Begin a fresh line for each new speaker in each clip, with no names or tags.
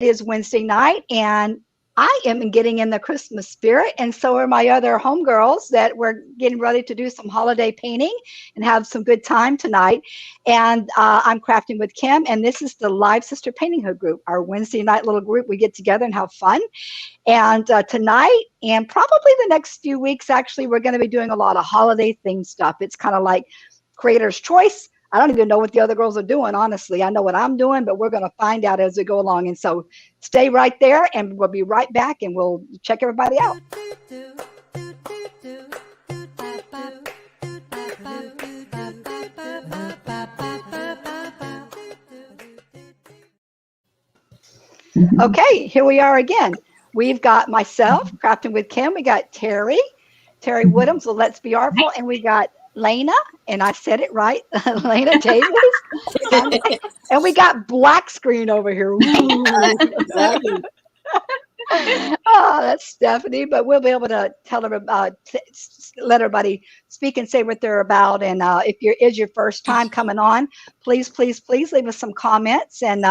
is Wednesday night, and I am getting in the Christmas spirit, and so are my other homegirls that we're getting ready to do some holiday painting and have some good time tonight. And I'm crafting with Kim, and this is the Live Sister Painting Hood group, our Wednesday night little group. We get together and have fun. And tonight, and probably the next few weeks, actually, we're going to be doing a lot of holiday themed stuff. It's kind of like Creator's Choice. I don't even know what the other girls are doing, honestly. I know what I'm doing, but we're going to find out as we go along. And so stay right there, and we'll be right back, and we'll check everybody out. Okay, here we are again. We've got myself, Crafting with Kim. We got Terry Woodham, so Let's Be Artful. And we got Lena, and I said it right, Lena Davis. And we got black screen over here. Exactly. Oh, that's Stephanie, but we'll be able to tell them about, let everybody speak and say what they're about. And if is your first time coming on, please leave us some comments and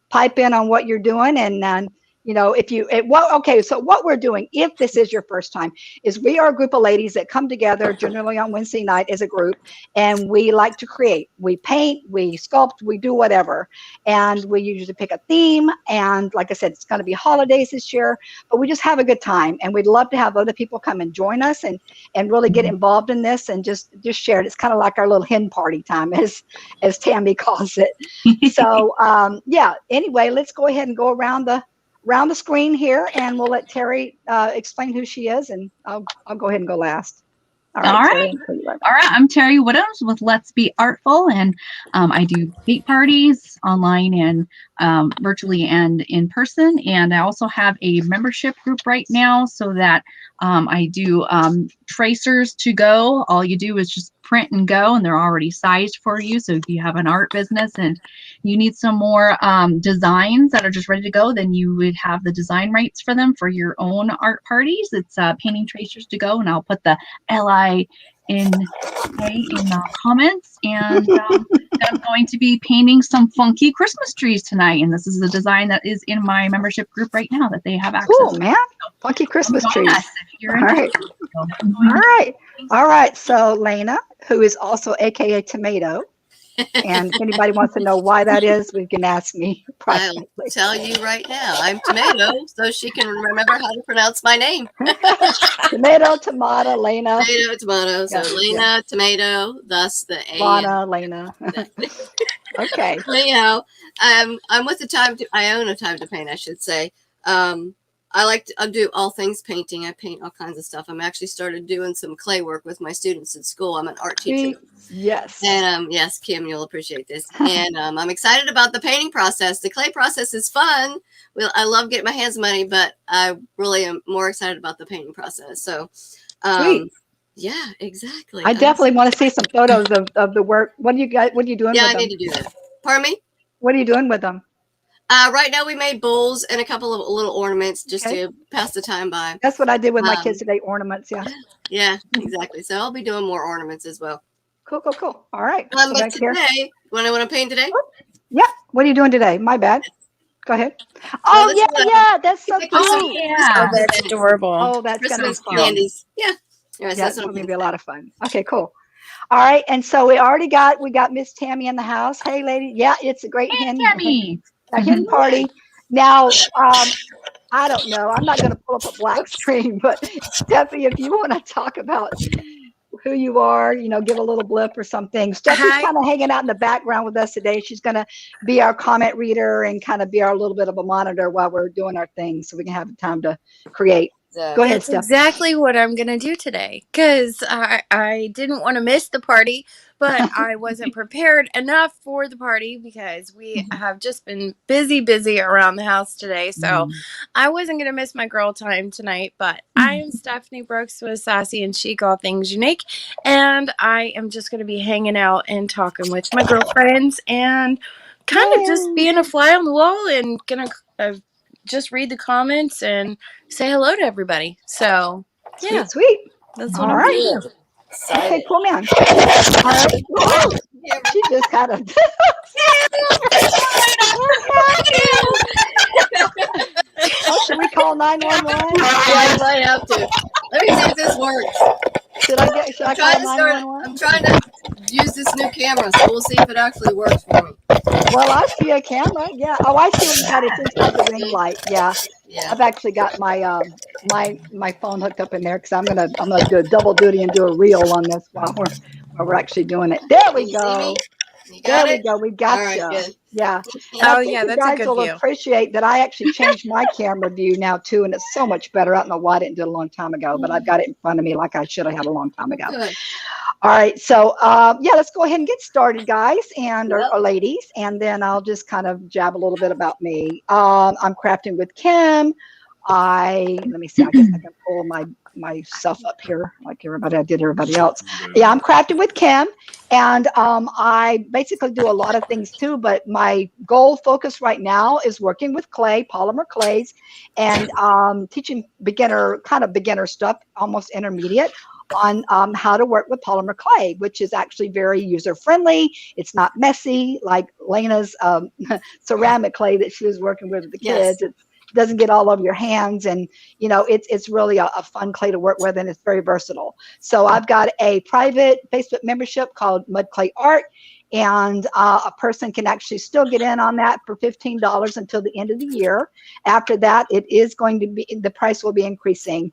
pipe in on what you're doing. And so what we're doing, if this is your first time, is we are a group of ladies that come together generally on Wednesday night as a group, and we like to create. We paint, we sculpt, we do whatever, and we usually pick a theme. And like I said, it's going to be holidays this year, but we just have a good time, and we'd love to have other people come and join us and really get involved in this and just share it. It's kind of like our little hen party time, as Tammy calls it. So anyway, let's go ahead and go around the screen here, and we'll let Terry explain who she is, and I'll go ahead and go last.
All right. I'm Terry Woodham with Let's Be Artful, and I do paint parties online and virtually and in person. And I also have a membership group right now, so that I do tracers to go. All you do is just print and go, and they're already sized for you. So if you have an art business and you need some more designs that are just ready to go, then you would have the design rights for them for your own art parties. It's painting tracers to go, and I'll put the LI in the comments. And I'm going to be painting some funky Christmas trees tonight, and this is a design that is in my membership group right now that they have access
to. Cool, man. Funky Christmas trees. All right. So Lena, who is also AKA Tomato, and if anybody wants to know why that is, we can ask me privately.
I'll tell you right now. I'm Tomato, so she can remember how to pronounce my name.
Tomato, Lena.
Tomato. So Lena, Tomato, thus the A.
Lena. Okay.
Anyhow, I'm with I own a Time to Paint, I should say. I do all things painting. I paint all kinds of stuff. I'm actually started doing some clay work with my students at school. I'm an art teacher.
Yes.
And yes, Kim, you'll appreciate this. And I'm excited about the painting process. The clay process is fun. I love getting my hands muddy, but I really am more excited about the painting process. So,
sweet.
Yeah, exactly.
I definitely want to see some photos of the work. What are you doing with them?
Yeah, I need to do that. Pardon me?
What are you doing with them?
Right now we made bowls and a couple of little ornaments just to pass the time by.
That's what I did with my kids today, ornaments, yeah.
Yeah, exactly. So I'll be doing more ornaments as well.
Cool. All right.
But today, when I want to paint today?
Yeah. What are you doing today? My bad. Go ahead. Oh, yeah. That's so cute.
Oh, yeah. That's adorable.
Oh, that's going to be fun.
Candies. Yeah.
Yes, that's going to be a lot of fun. Okay, cool. All right. And so we got Miss Tammy in the house. Hey, lady. Yeah, it's a great hen party. Now, I don't know. I'm not going to pull up a black screen, but Stephanie, if you want to talk about who you are, give a little blip or something. Stephanie's kind of hanging out in the background with us today. She's going to be our comment reader and kind of be our little bit of a monitor while we're doing our thing, so we can have time to create. Go ahead, Steph.
Exactly what I'm going to do today, because I didn't want to miss the party, but I wasn't prepared enough for the party because we have just been busy around the house today. So I wasn't going to miss my girl time tonight, but I am Stephanie Brooks with Sassy and Chic, All Things Unique. And I am just going to be hanging out and talking with my girlfriends and kind of just being a fly on the wall and going to just read the comments and say hello to everybody. So yeah,
sweet.
That's what I'm doing.
Okay, cool, man. All right. Whoa. She just had a call 911?
Yeah, you might have to. Let me see if this works.
Should I call 911?
I'm trying to use this new camera, so we'll see if it actually works for me.
Well, I see a camera. Yeah. Oh, I see what you got. It's inside the ring light. Yeah.
Yeah.
I've actually got my phone hooked up in there because I'm gonna do a double duty and do a reel on this while we're actually doing it. There
Can
we
you see
go.
me? You
There
got
we
it?
go. We
All
got
right,
you.
good.
Yeah. And I
Oh,
think
yeah,
you
that's a
guys
good
will
view.
appreciate that I actually changed my camera view now too, and it's so much better. I don't know why I didn't do it a long time ago, but I've got it in front of me like I should have had a long time ago.
Good.
All right, so yeah, let's go ahead and get started, guys and or ladies, and then I'll just kind of jab a little bit about me. I'm crafting with Kim. Let me see. I guess I can pull myself up here like I did everybody else. Yeah, I'm crafting with Kim, and I basically do a lot of things too. But my goal focus right now is working with clay, polymer clays, and teaching beginner stuff, almost intermediate on how to work with polymer clay, which is actually very user friendly. It's not messy like Lena's ceramic clay that she was working with the kids.
Yes.
It doesn't get all over your hands, and it's really a fun clay to work with, and it's very versatile. So I've got a private Facebook membership called Mud.Clay.Art, and a person can actually still get in on that for $15 until the end of the year. After that, the price will be increasing.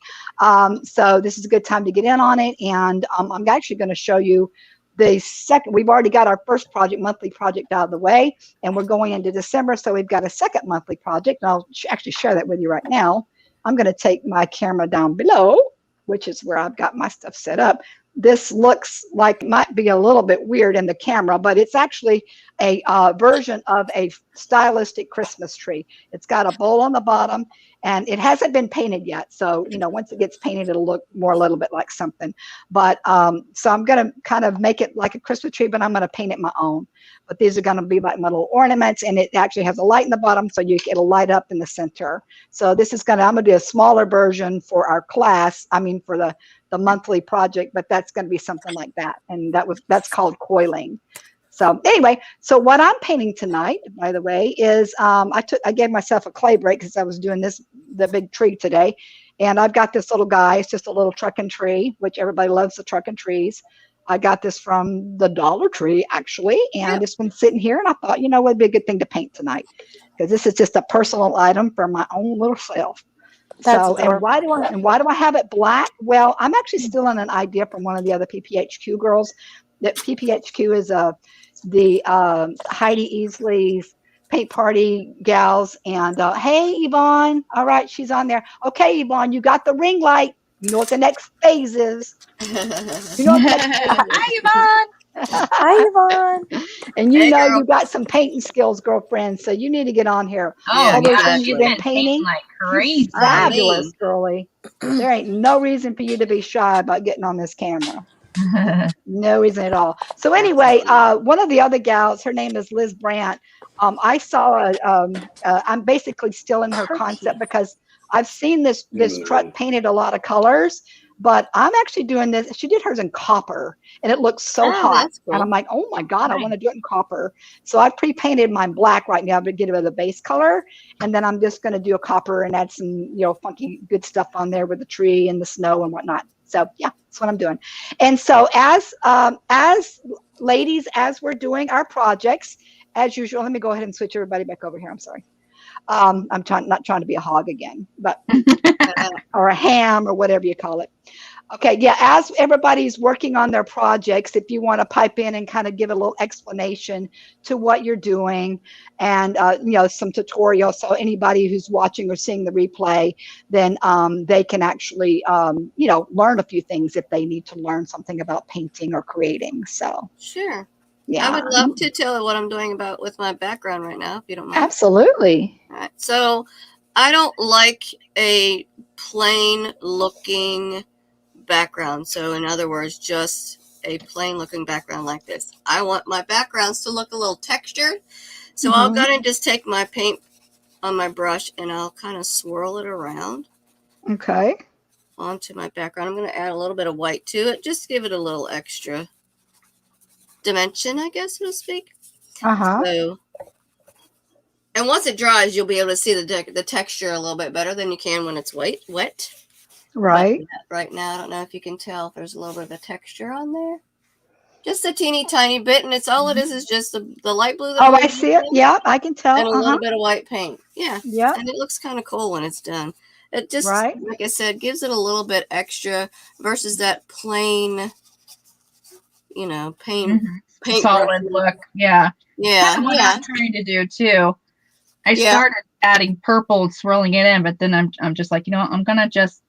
So this is a good time to get in on it, and I'm actually going to show you the second. We've already got our first monthly project out of the way, and we're going into December, so we've got a second monthly project, and I'll actually share that with you right now. I'm going to take my camera down below, which is where I've got my stuff set up. This looks like might be a little bit weird in the camera, but it's actually a version of a stylistic Christmas tree. It's got a bowl on the bottom, and it hasn't been painted yet. So, once it gets painted, it'll look more a little bit like something. But so I'm going to kind of make it like a Christmas tree, but I'm going to paint it my own. But these are going to be like my little ornaments, and it actually has a light in the bottom, so it'll light up in the center. So this is I'm going to do a smaller version for our class. I mean, for the monthly project, but that's going to be something like that. And that's called coiling. So anyway, so what I'm painting tonight, by the way, is I gave myself a clay break because I was doing the big tree today. And I've got this little guy. It's just a little trucking tree, which everybody loves the trucking trees. I got this from the Dollar Tree, actually, and it's been sitting here. And I thought, it would be a good thing to paint tonight because this is just a personal item for my own little self.
That's
and why do I have it black? Well, I'm actually stealing an idea from one of the other PPHQ girls. That PPHQ is the Heidi Easley's paint party gals. And hey, Yvonne. All right, she's on there. Okay, Yvonne, you got the ring light. You know what the next phase is. You know what the next phase is.
Hi, Yvonne.
Hi, Yvonne.
And
Hey, girl.
you got some painting skills, girlfriend. So you need to get on here.
Oh,
All those
yeah,
things
she's
you've been
been painting
painting.
like crazy.
Fabulous, girly. There ain't no reason for you to be shy about getting on this camera. No reason at all. So anyway, one of the other gals, her name is Liz Brandt. I saw I'm basically stealing her concept because I've seen this truck painted a lot of colors, but I'm actually doing this. She did hers in copper, and it looks so hot.
That's cool.
And I'm like, oh my God, I want to do it in copper. So I pre-painted mine black right now to get it a base color, and then I'm just going to do a copper and add some funky good stuff on there with the tree and the snow and whatnot. So yeah, that's what I'm doing. And so as ladies, as we're doing our projects, as usual, let me go ahead and switch everybody back over here. I'm sorry. I'm not trying to be a hog again, but or a ham or whatever you call it. Okay, yeah, as everybody's working on their projects, if you want to pipe in and kind of give a little explanation to what you're doing and, some tutorial. So anybody who's watching or seeing the replay, then they can actually, learn a few things if they need to learn something about painting or creating. So,
Sure.
yeah.
I would love to tell what I'm doing with my background right now, if you don't mind.
Absolutely.
All right. So I don't like a plain looking background. So in other words, just a plain looking background like this. I want my backgrounds to look a little textured. So I'll go and just take my paint on my brush and I'll kind of swirl it around.
Okay.
Onto my background. I'm going to add a little bit of white to it. Just to give it a little extra dimension, I guess, so to speak.
Uh-huh.
So And once it dries, you'll be able to see the texture a little bit better than you can when it's wet.
Right.
But right now, I don't know if you can tell if there's a little bit of a texture on there. Just a teeny tiny bit, and it's all it is just the light blue that
Oh, I see it. Yeah, I can tell.
and a little bit of white paint. Yeah.
Yeah.
And it looks kind of cool when it's done. It just,
Right.
like I said, gives it a little bit extra versus that plain, paint
solid look. Yeah.
Yeah.
Kind of what I'm trying to do too. I
Yeah.
started adding purple and swirling it in, but then I'm just like, I'm gonna just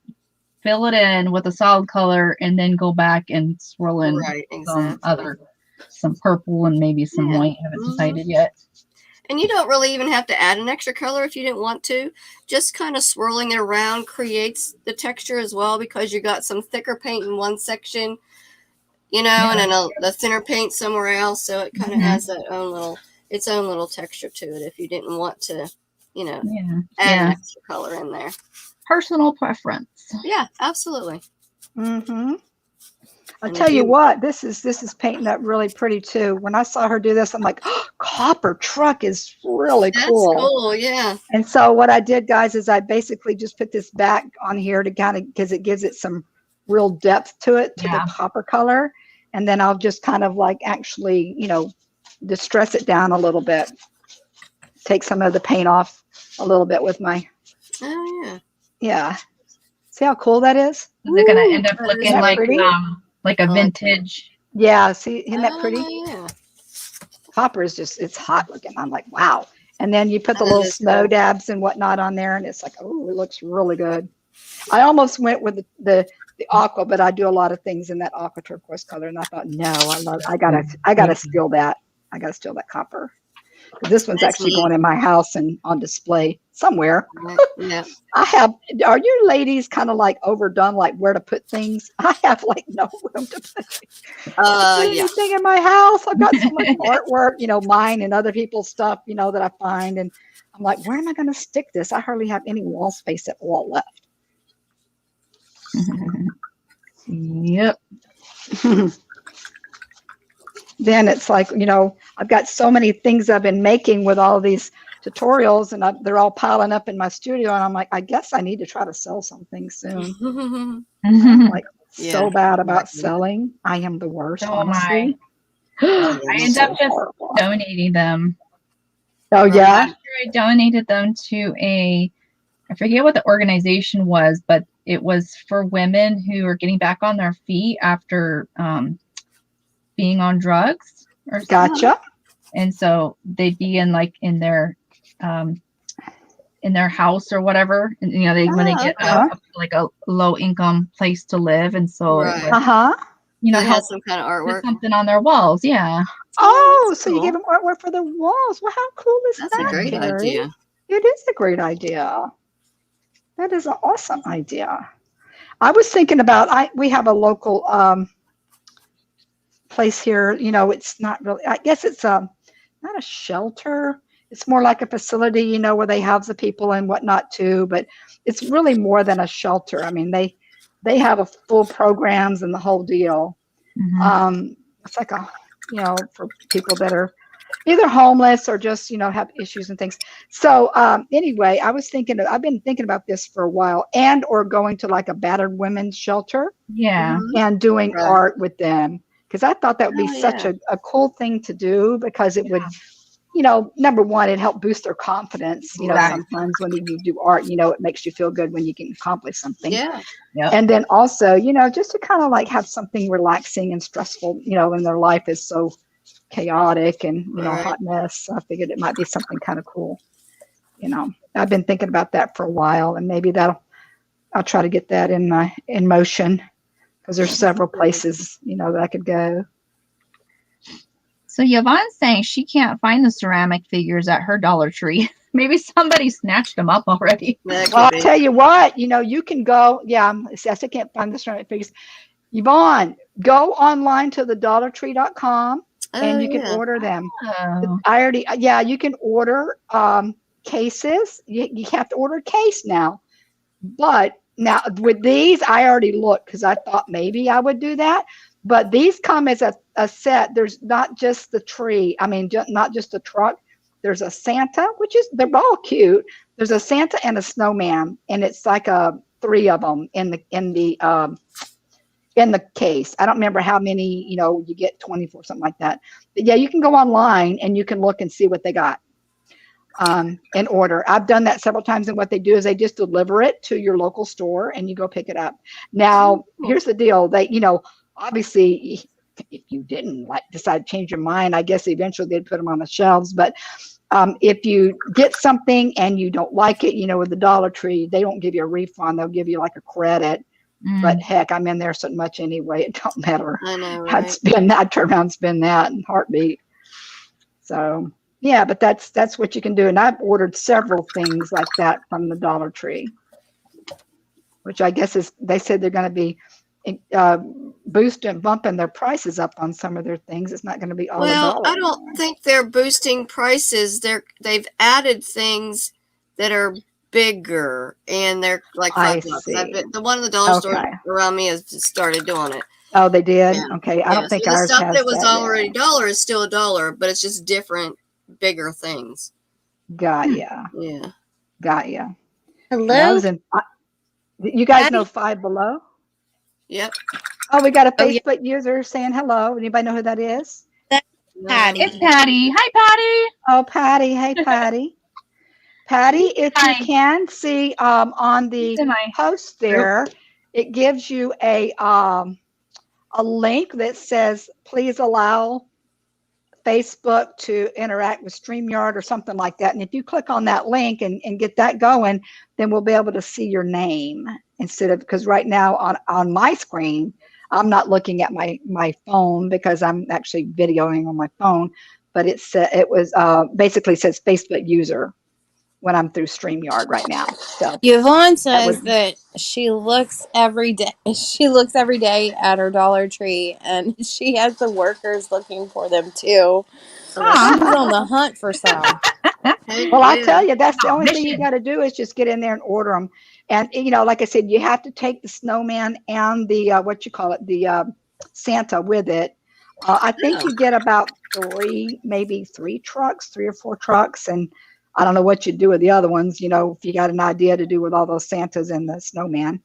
fill it in with a solid color and then go back and swirl in some purple and maybe some white. I haven't decided yet.
And you don't really even have to add an extra color if you didn't want to. Just kind of swirling it around creates the texture as well, because you got some thicker paint in one section, and then the thinner paint somewhere else. So it kind of has its own little texture to it if you didn't want to, add an extra color in there.
Personal preference.
Yeah, absolutely.
Mm-hmm. I'll tell you what, this is painting up really pretty too. When I saw her do this, I'm like, oh, copper truck is really cool.
That's cool, yeah.
And so what I did, guys, is I basically just put this back on here to kind of, because it gives it some real depth to it, to the copper color. And then I'll just kind of like actually, distress it down a little bit. Take some of the paint off a little bit with my.
Oh, yeah.
Yeah. See how cool that is?
They're going to end up looking like a vintage.
Yeah. See, isn't that pretty?
Yeah.
Copper is just, it's hot looking. I'm like, wow. And then you put the little snow dabs and whatnot on there, and it's like, oh, it looks really good. I almost went with the aqua, but I do a lot of things in that aqua turquoise color, and I thought, no, I gotta steal that. I gotta steal that copper. This one's actually going in my house and on display somewhere.
Yeah.
Are you ladies kind of like overdone, like where to put things? I have like no room to put anything in my house. I've got so much artwork, mine and other people's stuff, that I find. And I'm like, where am I going to stick this? I hardly have any wall space at all left.
Yep.
Then it's like, I've got so many things I've been making with all these tutorials, and they're all piling up in my studio. And I'm like, I guess I need to try to sell something soon. I'm like so bad about selling. I am the worst, honestly.
I end up just donating them.
Oh, yeah?
I donated them to I forget what the organization was, but it was for women who are getting back on their feet after being on drugs or something.
Gotcha.
And so they'd be in their house or whatever, and they want to get a low income place to live, and so
it
has
some kind of artwork,
something on their walls. Yeah.
Oh, so you give them artwork for the walls. Well, how cool is that?
That's a great idea.
It is a great idea. That is an awesome idea. I was thinking about, we have a local place here. It's not really, I guess it's not a shelter. It's more like a facility, where they house the people and whatnot too. But it's really more than a shelter. I mean, they have a full programs and the whole deal.
Mm-hmm.
It's like for people that are either homeless or just, have issues and things. So anyway, I've been thinking about this for a while, or going to like a battered women's shelter.
Yeah.
And doing art with them. Because I thought that would be such a cool thing to do, because it would, number one, it helped boost their confidence. Sometimes when you do art, it makes you feel good when you can accomplish something.
Yeah.
Yep.
And then also, just to kind of like have something relaxing and stressful, when their life is so chaotic and, hot mess. I figured it might be something kind of cool. I've been thinking about that for a while, and maybe I'll try to get that in motion. Because there's several places, that I could go.
So Yvonne's saying she can't find the ceramic figures at her Dollar Tree. Maybe somebody snatched them up already.
Well, I'll tell you what, you can go. Yeah, I still can't find the ceramic figures. Yvonne, go online to thedollartree.com and you can order them.
Oh.
You can order cases. You have to order a case now. But now with these, I already looked because I thought maybe I would do that. But these come as a set. There's not just the tree. I mean, not just the truck. There's a Santa, they're all cute. There's a Santa and a snowman, and it's like three of them in the case. I don't remember how many, you get 24, something like that. But yeah, you can go online and you can look and see what they got in order. I've done that several times, and what they do is they just deliver it to your local store and you go pick it up. Now, here's the deal. They, obviously, if you didn't decide to change your mind, I guess eventually they'd put them on the shelves. But if you get something and you don't like it, with the Dollar Tree, they don't give you a refund. They'll give you like a credit. But heck, I'm in there so much anyway. It don't matter.
I know, right?
I'd turn around and spend that in a heartbeat. So yeah, but that's what you can do. And I've ordered several things like that from the Dollar Tree, which I guess they said they're going to be bumping their prices up on some of their things. It's not going to be all
Well, I don't think they're boosting prices. They've added things that are bigger, and they're like $5. The one in the dollar store around me has just started doing it.
Oh, they did? Yeah. Okay. I don't think ours has that.
The stuff that was already $1 is still $1, but it's just different, bigger things.
Got ya.
Yeah.
Got ya.
Hello?
You guys know Five Below?
Yep.
Oh, we got a Facebook user saying hello. Anybody know who that is?
That's Patty.
It's Patty. Hi, Patty.
Oh, Patty. Hey, Patty. Patty, if you can see on the post there, it gives you a link that says, please allow Facebook to interact with StreamYard or something like that. And if you click on that link and get that going, then we'll be able to see your name instead of, because right now on my screen, I'm not looking at my phone because I'm actually videoing on my phone, but it basically says Facebook user when I'm through StreamYard right now. So
Yvonne says that she looks every day. She looks every day at her Dollar Tree, and she has the workers looking for them too. So she's on the hunt for some.
Well, I tell you, that's the only thing you got to do is just get in there and order them. And like I said, you have to take the snowman and the the Santa with it. I think you get about maybe three or four trucks, and I don't know what you do with the other ones, if you got an idea to do with all those Santas and the snowman.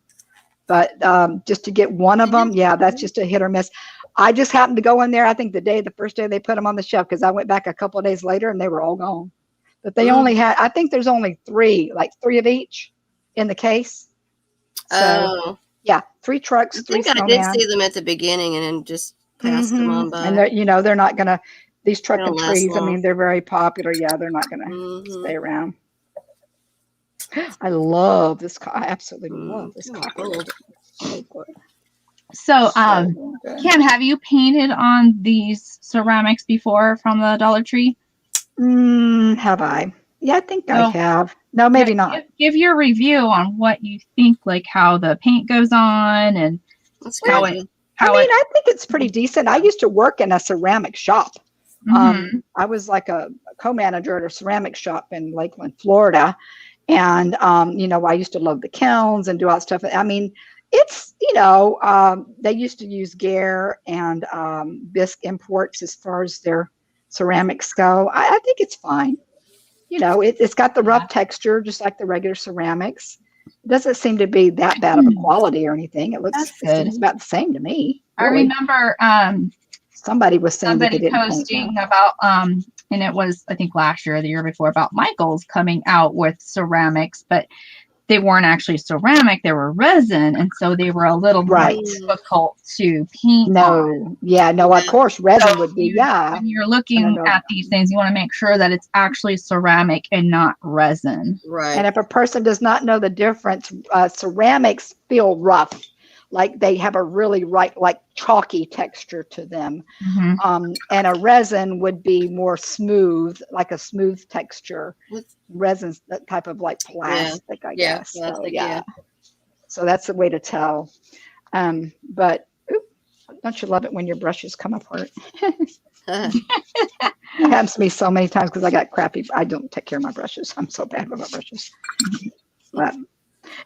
But just to get one of them, yeah, that's just a hit or miss. I just happened to go in there, I think the first day they put them on the shelf, because I went back a couple of days later and they were all gone. But they only had, I think there's only three of each in the case. So, yeah, 3 trucks, 3 snowmen.
I did see them at the beginning and then just passed them on by.
And they're not going to, these truck and trees, I mean, they're very popular. Yeah, they're not going to stay around. I love this car. I absolutely love this car.
So, Kim, have you painted on these ceramics before from the Dollar Tree?
Have I? Yeah, I think I have. No, maybe not.
Give your review on what you think, like how the paint goes on and I
think it's pretty decent. I used to work in a ceramic shop. I was like a co-manager at a ceramic shop in Lakeland, Florida. And, I used to love the kilns and do all that stuff. I mean, it's, they used to use Gare and Bisque imports as far as their ceramics go. I think it's fine. It's got the rough texture, just like the regular ceramics. It doesn't seem to be that bad of a quality or anything. It seems about the same to me. Really.
I remember
somebody was saying
posting about and it was, I think, last year or the year before, about Michael's coming out with ceramics, but they weren't actually ceramic, they were resin, and so they were a little more difficult to paint on.
Of course, resin would be,
When you're looking at these things, you want to make sure that it's actually ceramic and not resin.
Right.
And if a person does not know the difference, ceramics feel rough. Like they have a really chalky texture to them. And a resin would be more smooth, like a smooth texture. Resin's that type of like plastic, I guess. So that's the way to tell. But don't you love it when your brushes come apart? It happens to me so many times because I don't take care of my brushes. I'm so bad with my brushes. But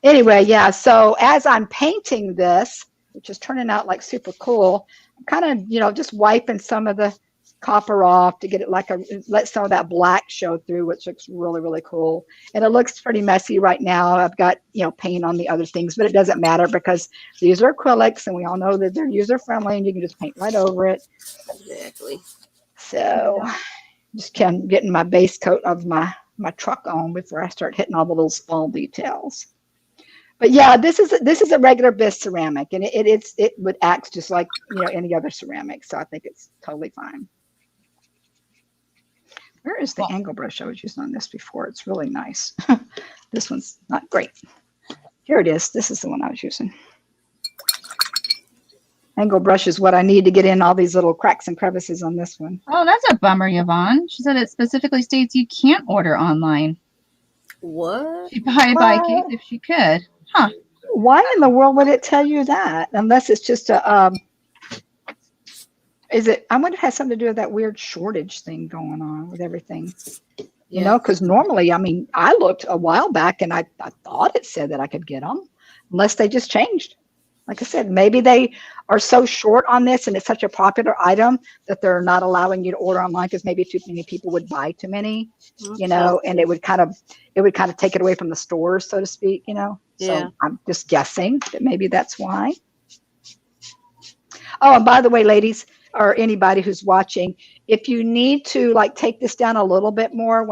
anyway, so as I'm painting this, which is turning out like super cool, I'm kind of, just wiping some of the copper off to get it like let some of that black show through, which looks really, really cool. And it looks pretty messy right now. I've got, paint on the other things, but it doesn't matter because these are acrylics and we all know that they're user friendly and you can just paint right over it.
Exactly.
So just kind of getting my base coat of my truck on before I start hitting all the little small details. But yeah, this is a regular bisque ceramic, and it would act just like any other ceramic. So I think it's totally fine. Where is the angle brush I was using on this before? It's really nice. This one's not great. Here it is. This is the one I was using. Angle brush is what I need to get in all these little cracks and crevices on this one.
Oh, that's a bummer, Yvonne. She said it specifically states you can't order online.
What?
She'd probably buy a case if she could. Huh.
Why in the world would it tell you that? Unless it's just a, I wonder if it has something to do with that weird shortage thing going on with everything. Because normally, I looked a while back and I thought it said that I could get them, unless they just changed. Like I said, maybe they are so short on this and it's such a popular item that they're not allowing you to order online because maybe too many people would buy too many, and it would kind of take it away from the stores, so to speak,
Yeah.
So I'm just guessing that maybe that's why. Oh, and by the way, ladies, or anybody who's watching, if you need to take this down a little bit more,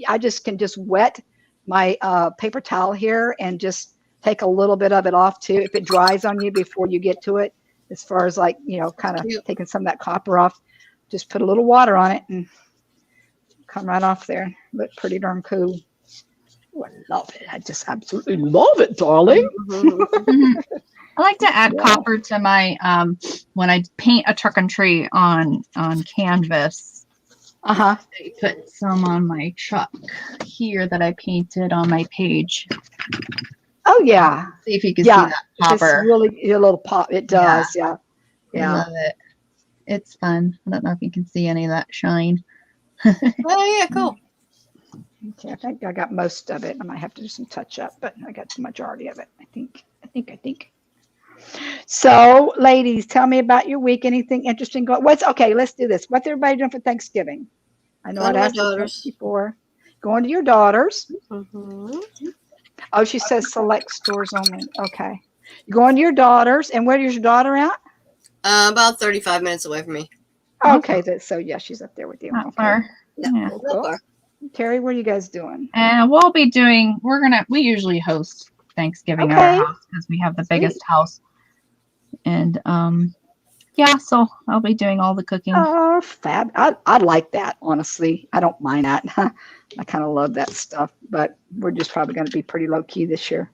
I can just wet my paper towel here and just take a little bit of it off too. If it dries on you before you get to it, as far as kind of taking some of that copper off, just put a little water on it and come right off there. Look pretty darn cool. Oh, I love it. I just absolutely love it, darling.
I like to add copper to my when I paint a truck and tree on canvas. I put some on my truck here that I painted on my page.
Oh yeah.
See if you can see that copper.
It's really a little pop. It does. Yeah.
I love it. It's fun. I don't know if you can see any of that shine.
Oh yeah, cool.
Okay, I think I got most of it. I might have to do some touch up, but I got the majority of it. I think. So, ladies, tell me about your week. Anything interesting going? Okay, let's do this. What's everybody doing for Thanksgiving? I know I'd asked this before. Going to your daughters. Oh, she says select stores only. Okay. You're going to your daughters. And where is your daughter at?
About 35 minutes away from me.
Okay. So, yeah, she's up there with you.
Not far.
Yeah. Cool.
Terry, what are you guys doing?
And we'll be doing, we usually host Thanksgiving at our house because we have the biggest house. And, so I'll be doing all the cooking.
Oh, fab. I like that, honestly. I don't mind that. I kind of love that stuff, but we're just probably going to be pretty low key this year.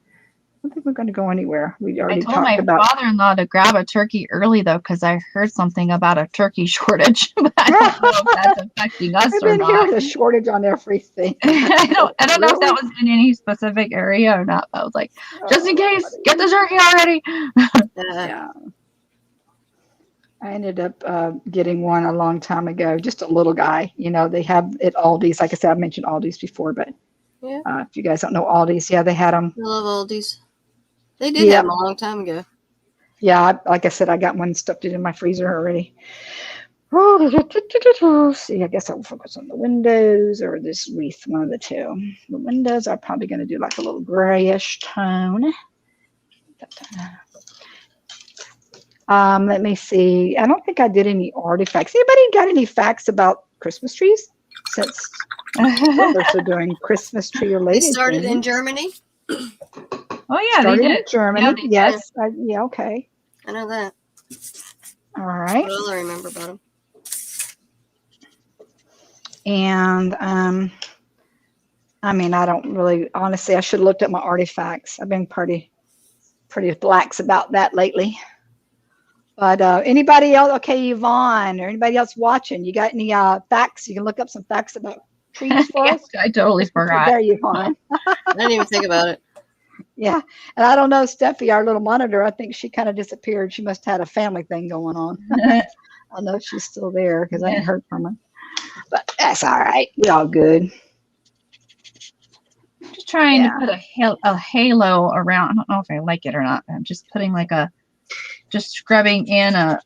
I don't think we're going to go anywhere. We already
talked about. I told my father-in-law to grab a turkey early though, because I heard something about a turkey shortage. But I don't know if that's affecting us or not.
I've been hearing a shortage on everything.
I don't know if that was in any specific area or not. But I was like, just in case, get the turkey already.
Yeah. I ended up getting one a long time ago, just a little guy. They have it Aldi's. Like I said, I mentioned Aldi's before, but if you guys don't know Aldi's, they had them.
I love Aldi's. They did have them a long time ago.
Yeah, like I said, I got one, stuffed it in my freezer already. See, I guess I'll focus on the windows or this wreath, one of the two. The windows are probably going to do like a little grayish tone. Let me see. I don't think I did any artifacts. Anybody got any facts about Christmas trees? Since we're doing Christmas tree related.
They started in Germany.
Oh yeah,
started
they did.
In Germany. Yes. Okay.
I know that.
All right.
What else I remember about them?
And I don't really, honestly, I should have looked at my artifacts. I've been pretty lax about that lately. But anybody else? Okay, Yvonne, or anybody else watching? You got any facts? You can look up some facts about trees for us.
I totally forgot.
There, Yvonne.
I didn't even think about it.
Yeah, and I don't know, Steffi, our little monitor. I think she kind of disappeared. She must have had a family thing going on. I know she's still there because I ain't heard from her. But that's all right. We're all good.
Just trying to put a halo around. I don't know if I like it or not. I'm just putting just scrubbing in a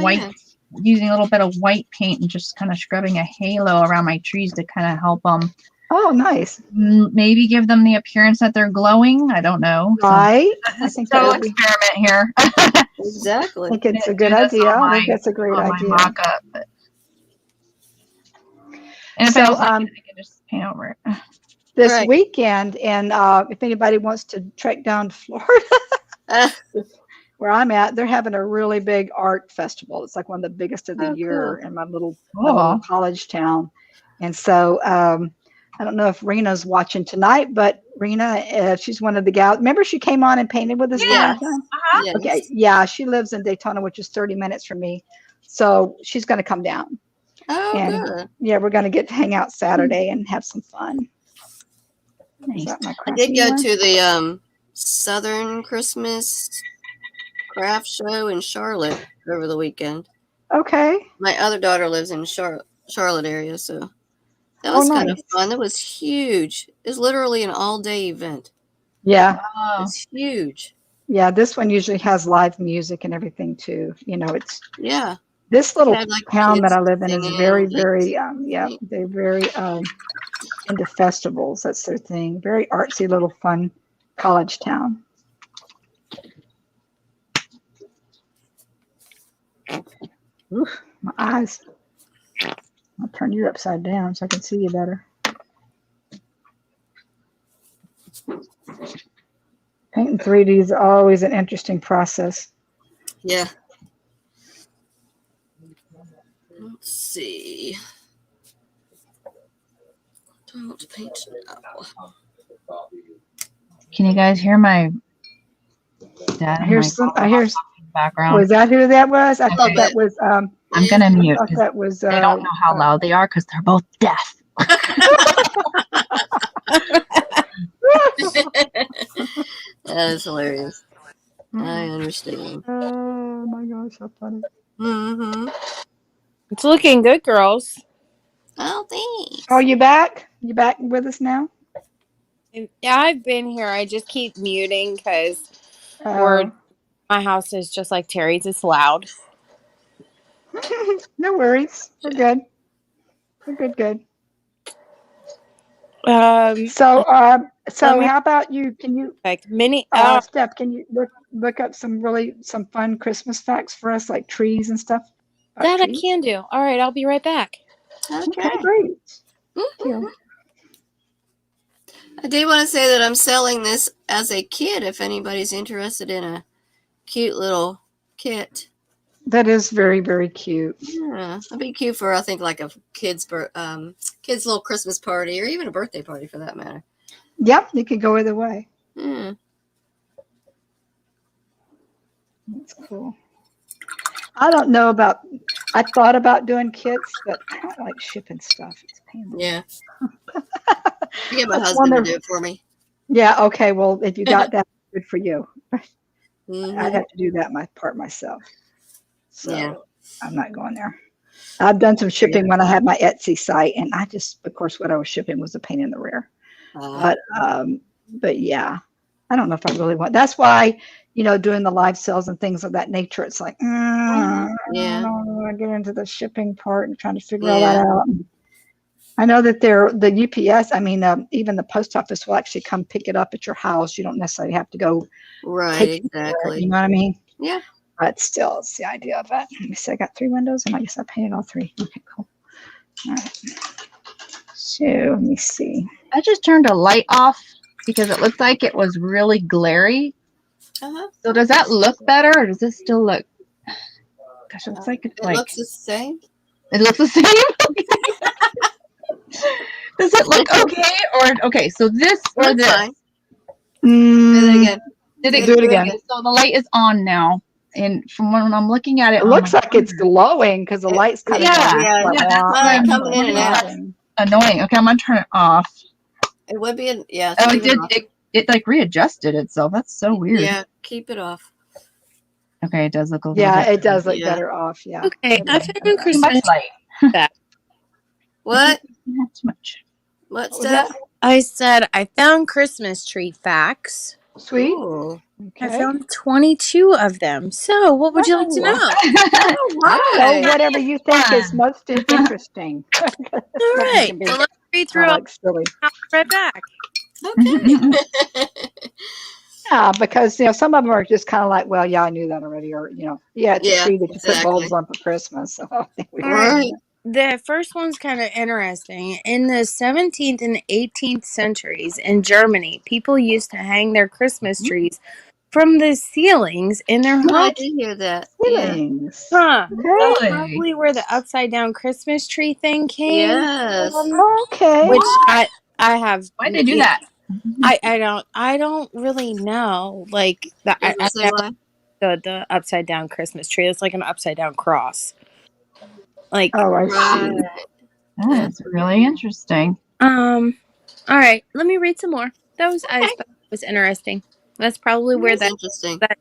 white using a little bit of white paint and just kind of scrubbing a halo around my trees to kind of help them.
Oh, nice.
Maybe give them the appearance that they're glowing. I don't know.
Right.
So,
I think that
so
would be.
experiment here.
Exactly.
I think it's a
Do
good
this
idea.
on
I think that's a great
on
idea.
my mock-up. And if I
So,
don't like it, I can just paint over it.
this
Right.
weekend, and if anybody wants to trek down to Florida, where I'm at, they're having a really big art festival. It's like one of the biggest of the
Oh,
year
cool.
in my little
Cool.
college town. And so I don't know if Rena's watching tonight, but Rena, she's one of the gals. Remember she came on and painted with us
Yeah.
one time?
Yes.
Okay, yeah, she lives in Daytona, which is 30 minutes from me. So she's going to come down.
Oh,
And
good.
yeah, we're going to get to hang out Saturday and have some fun. Is
Nice.
that my
I did
crappy
go
one?
to the Southern Christmas craft show in Charlotte over the weekend.
Okay.
My other daughter lives in Charlotte area, so that
Oh,
was kind of
nice.
fun. That was huge. It's literally an all-day event.
Yeah.
Oh,
It's huge.
Yeah, this one usually has live music and everything too. You know, it's
Yeah.
this little
Had like
town that
kids
I live in is
singing
very,
and
very,
things.
yeah, they're very into festivals. That's their thing. Very artsy little fun college town. Oof, my eyes. I'll turn you upside down so I can see you better. Painting 3D is always an interesting process.
Yeah. Let's see. Don't paint now.
can you guys hear my dad?
I hear
in the background.
Was that who that was? I thought
bit.
that was
I'm gonna mute
I thought
because
that was
they don't know how loud they are because they're both deaf.
That is hilarious. I understand.
Oh my gosh, how funny.
Mm-hmm.
It's looking good, girls.
Oh, thanks.
Oh, you back? You back with us now?
Yeah, I've been here. I just keep muting because
Oh.
my house is just like Terry's. It's loud.
No worries. We're good. We're good. So
Let me-
how about you? Can you
like mini.
Steph, can you look up some fun Christmas facts for us, like trees and stuff?
That I
Trees?
can do. All right, I'll be right back.
Okay, great. Thank you.
I did want to say that I'm selling this as a kit if anybody's interested in a cute little kit.
That is very, very cute.
Yeah, that'd be cute for I think like a kid's little Christmas party or even a birthday party for that matter.
Yep, you could go either way.
Yeah.
That's cool. I don't know about. I thought about doing kits, but I don't like shipping stuff. It's painful.
Yeah. I get my
That's
husband to
one
do it for me.
Yeah. Okay. Well, if you got that, good for you.
Mhm.
I'd have to do that myself. So
Yeah.
I'm not going there. I've done some shipping when I had my Etsy site, and I just, of course, what I was shipping was a pain in the rear. But yeah, I don't know if I really want. That's why, doing the live sales and things of that nature, it's like, I
Yeah.
don't want to get into the shipping part and trying to figure all that out. I know that the UPS, even the post office will actually come pick it up at your house. You don't necessarily have to go.
Right.
Take it there,
Exactly.
you know what I mean?
Yeah.
But still, it's the idea of it. Let me see. I got 3 windows, and I guess I painted all 3. Okay, cool. All right. So let me see.
I just turned a light off because it looked like it was really glary.
Uh-huh.
So does that look better, or does this still look? Gosh, it looks like it's
It looks the same.
It looks the same. Does it look okay, or okay? So this or this?
Fine. Do it again.
Did it
Do it again.
So the light is on now, and from when I'm looking at it,
It looks like it's glowing because the light's kind of
that's why I'm coming in and out.
Annoying. Okay, I'm gonna turn it off.
It would be
Oh, it did. It like readjusted itself. That's so weird.
Yeah, keep it off.
Okay, it does look a little
Yeah,
bit.
it does look better off. Yeah.
Okay, I found
Too
Christmas.
much light.
What?
Not too much.
What's
was
that?
I said I found Christmas tree facts.
Sweet.
Ooh.
I
Okay.
found 22 of them. So, what would you like to
Oh,
know?
All
I don't know.
right.
Whatever you think is
Fun.
most interesting.
All
Some
right.
can be
Well, let's read through
kind of
all.
like silly.
I'll be right back.
Okay.
Yeah, because some of them are just kind of like, well, yeah, I knew that already, or yeah, it's a
Yeah,
tree that you put bulbs
exactly.
on for Christmas. So I think we
All
already
right.
knew
Right.
that.
The first one's kind of interesting. In the 17th and 18th centuries in Germany, people used to hang their Christmas trees from the ceilings in their
Oh, I
homes.
did hear that. Yeah.
Feelings.
Huh.
Okay.
That's
Really?
probably where the upside down Christmas tree thing came
Yes.
from.
Okay.
Which
What?
I have.
Why'd they do that?
I don't really know. Like
Doesn't
I
say
never
why.
the upside down Christmas tree. It's like an upside down cross. Like
Oh, I
Right.
see.
That's really interesting.
All right, let me read some more. I
Okay.
thought that was interesting. That's probably where
That's interesting.
that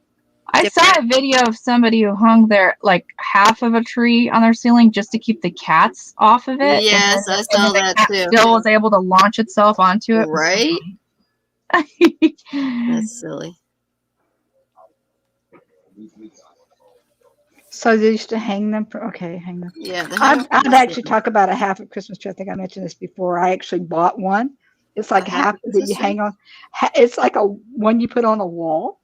I saw a video of somebody who hung their like half of a tree on their ceiling just to keep the cats off of it,
Yes, I
and
saw
then the
that
cat
too.
still was able to launch itself onto it. It was so
Right?
funny.
That's silly.
So they used to hang them for, okay, hang them.
Yeah, the hang
I'd
from
actually
the
talk about a half a Christmas tree. I think I mentioned this before. I actually bought one. It's like
half
half
a
that you
Christmas tree.
hang on. It's like a one you put on a wall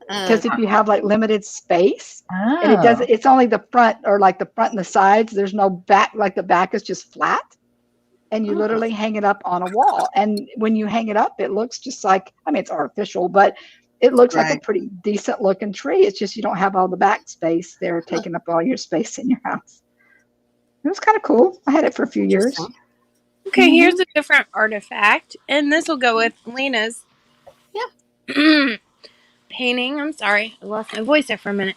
because if you have like limited space and it
Oh.
doesn't, it's only the front or like the front and the sides. There's no back, like the back is just flat. And you
Oh,
literally hang it up on a wall. And when you hang it up, it looks just like, I mean, it's artificial, but it looks like a
right.
pretty decent looking tree. It's just you don't have all the back space there
Huh.
taking up all your space in your house. It was kind of cool. I had it for a few years.
Interesting.
Okay, here's a different artifact, and this will go with Lena's painting. I'm sorry, I lost my voice there for a minute.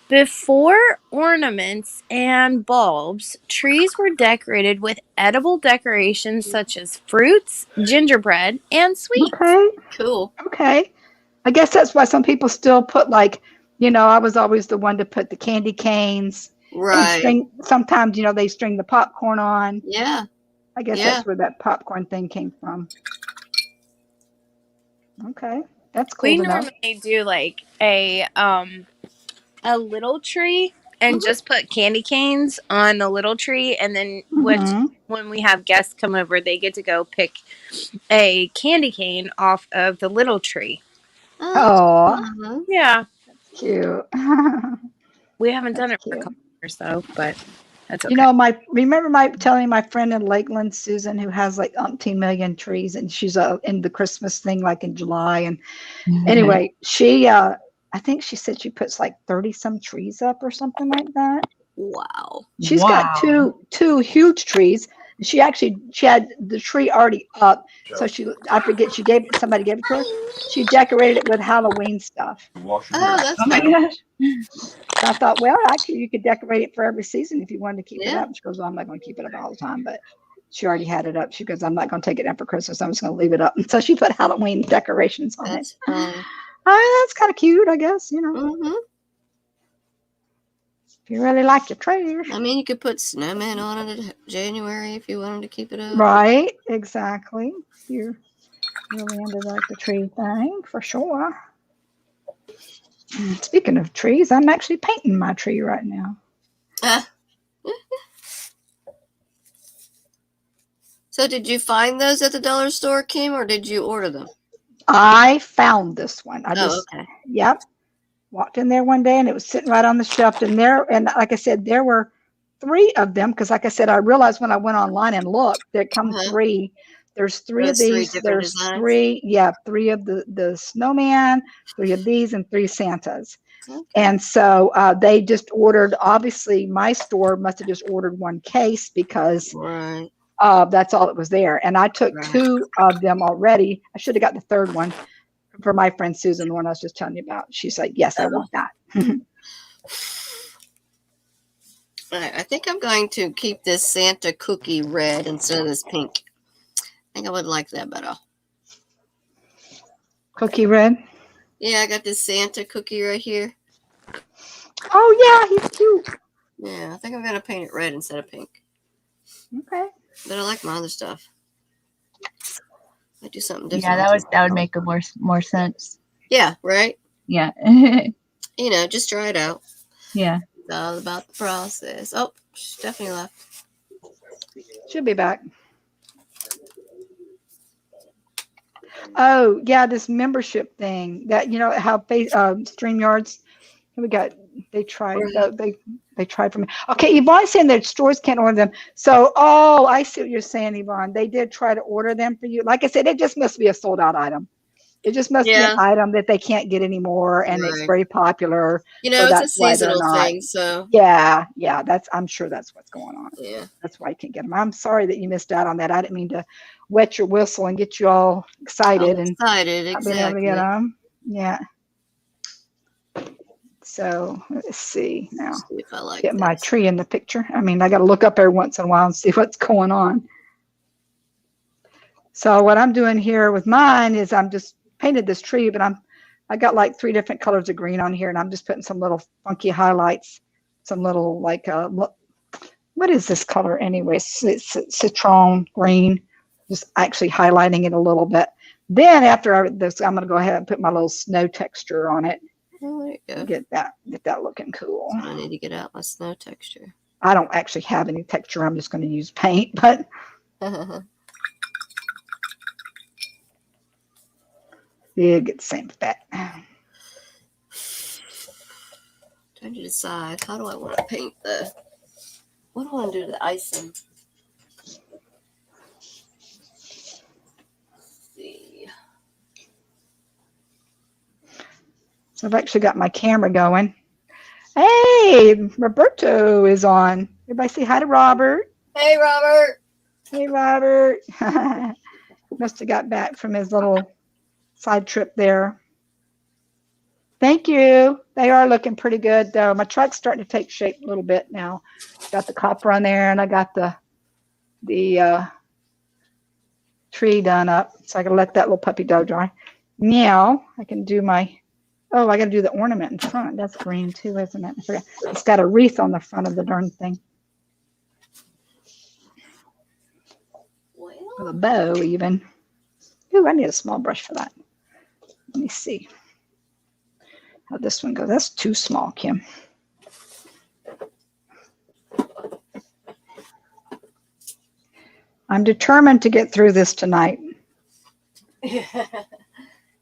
Before ornaments and bulbs, trees were decorated with edible decorations such as fruits, gingerbread, and sweets.
Okay.
Cool.
Okay. I guess that's why some people still put like, I was always the one to put the candy canes and
Right.
string. Sometimes, they string the popcorn on.
Yeah.
I guess
Yeah.
that's where that popcorn thing came from. Okay. That's cool
We
to know.
normally do like a little tree and just put candy canes on the little tree, and then
Mm-hmm.
when we have guests come over, they get to go pick a candy cane off of the little tree.
Oh, that's
Oh,
cool.
Yeah,
cute.
we haven't done
That's
it for a
cute.
couple years though, but that's okay.
Remember my telling my friend in Lakeland, Susan, who has like umpteen million trees, and she's in the Christmas thing like in July. And anyway, I think she said she puts like 30 some trees up or something like that.
Wow.
She's got
Wow.
two huge trees. She had the tree already up, so I forget somebody gave it to her. She decorated it with Halloween stuff.
Oh, that's
Oh my
fun.
gosh.
So I thought, well, actually, you could decorate it for every season if you wanted to keep it
Yeah.
up. She goes, well, I'm not going to keep it up all the time, but she already had it up. She goes, I'm not going to take it down for Christmas. I'm just going to leave it up. And so she put Halloween decorations on it.
That's fun.
That's kind of cute, I guess.
Mm-hmm.
If you really like your trees.
I mean, you could put snowman on it in January if you wanted to keep it up.
Right, exactly. You're really into like the tree thing for sure. Speaking of trees, I'm actually painting my tree right now.
So did you find those at the dollar store, Kim, or did you order them?
I found this one.
Okay.
Yep, walked in there one day and it was sitting right on the shelf. And like I said, there were 3 of them because, like I said, I realized when I went online and looked, there come 3. There's 3 of
Those 3
these.
different
There's
designs.
3 of the snowman, 3 of these, and 3 Santas.
Okay.
And so they just ordered. Obviously, my store must have just ordered 1 case because
Right.
that's all that was there. And I took
Right.
2 of them already. I should have got the 3rd one for my friend Susan, the one I was just telling you about. She's like, yes, I want that.
I think I'm going to keep this Santa cookie red instead of this pink. I think I would like that better.
Cookie red.
Yeah, I got this Santa cookie right here.
Oh, yeah, he's cute.
Yeah, I think I'm going to paint it red instead of pink.
Okay.
But I like my other stuff. I do something different.
Yeah, that would make more sense.
Yeah, right.
Yeah.
You know, just try it out.
Yeah.
It's all about the process. Oh, Stephanie left.
She'll be back. Oh, yeah, this membership thing that, how StreamYards, we got, they tried,
Right.
they tried for me. Okay, Yvonne's saying that stores can't order them. So, oh, I see what you're saying, Yvonne. They did try to order them for you. Like I said, it just must be a sold out item. It just must be an
Yeah.
item that they can't get anymore, and it's
Right.
very popular.
You
So
know, it's a
that's why they're
seasonal
not.
thing, so
Yeah, I'm sure that's what's going on.
yeah.
That's why you can't get them. I'm sorry that you missed out on that. I didn't mean to wet your whistle and get you all excited
I'm
and
excited,
not being able to get
exactly.
them. Yeah. So let's see now.
See if I like
Get my
this.
tree in the picture. I mean, I got to look up every once in a while and see what's going on. So what I'm doing here with mine is I'm just painted this tree, but I got like 3 different colors of green on here, and I'm just putting some little funky highlights, some little like what is this color anyway? It's citron green. Just actually highlighting it a little bit. Then after this, I'm going to go ahead and put my little snow texture on it.
Oh, there you go.
Get that looking cool.
So I need to get out my snow texture.
I don't actually have any texture. I'm just going to use paint, but yeah, get the same effect.
Trying to decide, how do I want to paint what do I want to do to the icing? Let's see.
So I've actually got my camera going. Hey, Roberto is on. Everybody say hi to Robert.
Hey, Robert.
Hey, Robert. Must have got back from his little side trip there. Thank you. They are looking pretty good, though. My truck's starting to take shape a little bit now. Got the copper on there, and I got the tree done up. So I can let that little puppy dog dry. Now I can do my. Oh, I got to do the ornament in front. That's green too, isn't it? I forgot. It's got a wreath on the front of the darn thing.
Well,
With a bow, even. Ooh, I need a small brush for that. Let me see how this one goes. That's too small, Kim. I'm determined to get through this tonight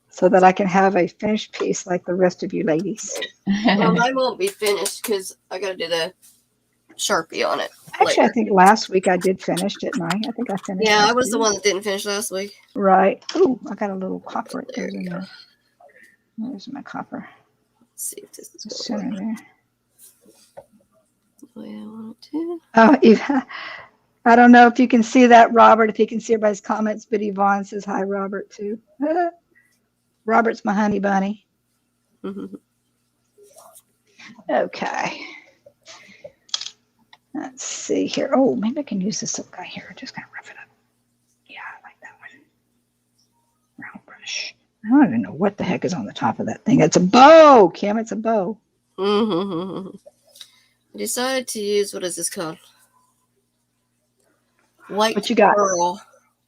so that I can have a finished piece like the rest of you ladies.
well, mine won't be finished because I got to do the Sharpie on it.
Actually, I think last week I did finish, didn't I? I think I finished.
Yeah, I was the one that didn't finish last week.
Right. Ooh, I got a little copper. It
There
goes in
you go.
there. There's my copper.
Let's see if this is
Just
going
center
to
there.
work the way I want it to.
Oh, I don't know if you can see that, Robert, if you can see everybody's comments, but Yvonne says hi, Robert, too. Robert's my honey bunny. Okay. Let's see here. Oh, maybe I can use this little guy here. Just kind of rough it up. Yeah, I like that one. Round brush. I don't even know what the heck is on the top of that thing. It's a bow, Kim. It's a bow.
I decided to use, what is this called? White
What you got?
pearl.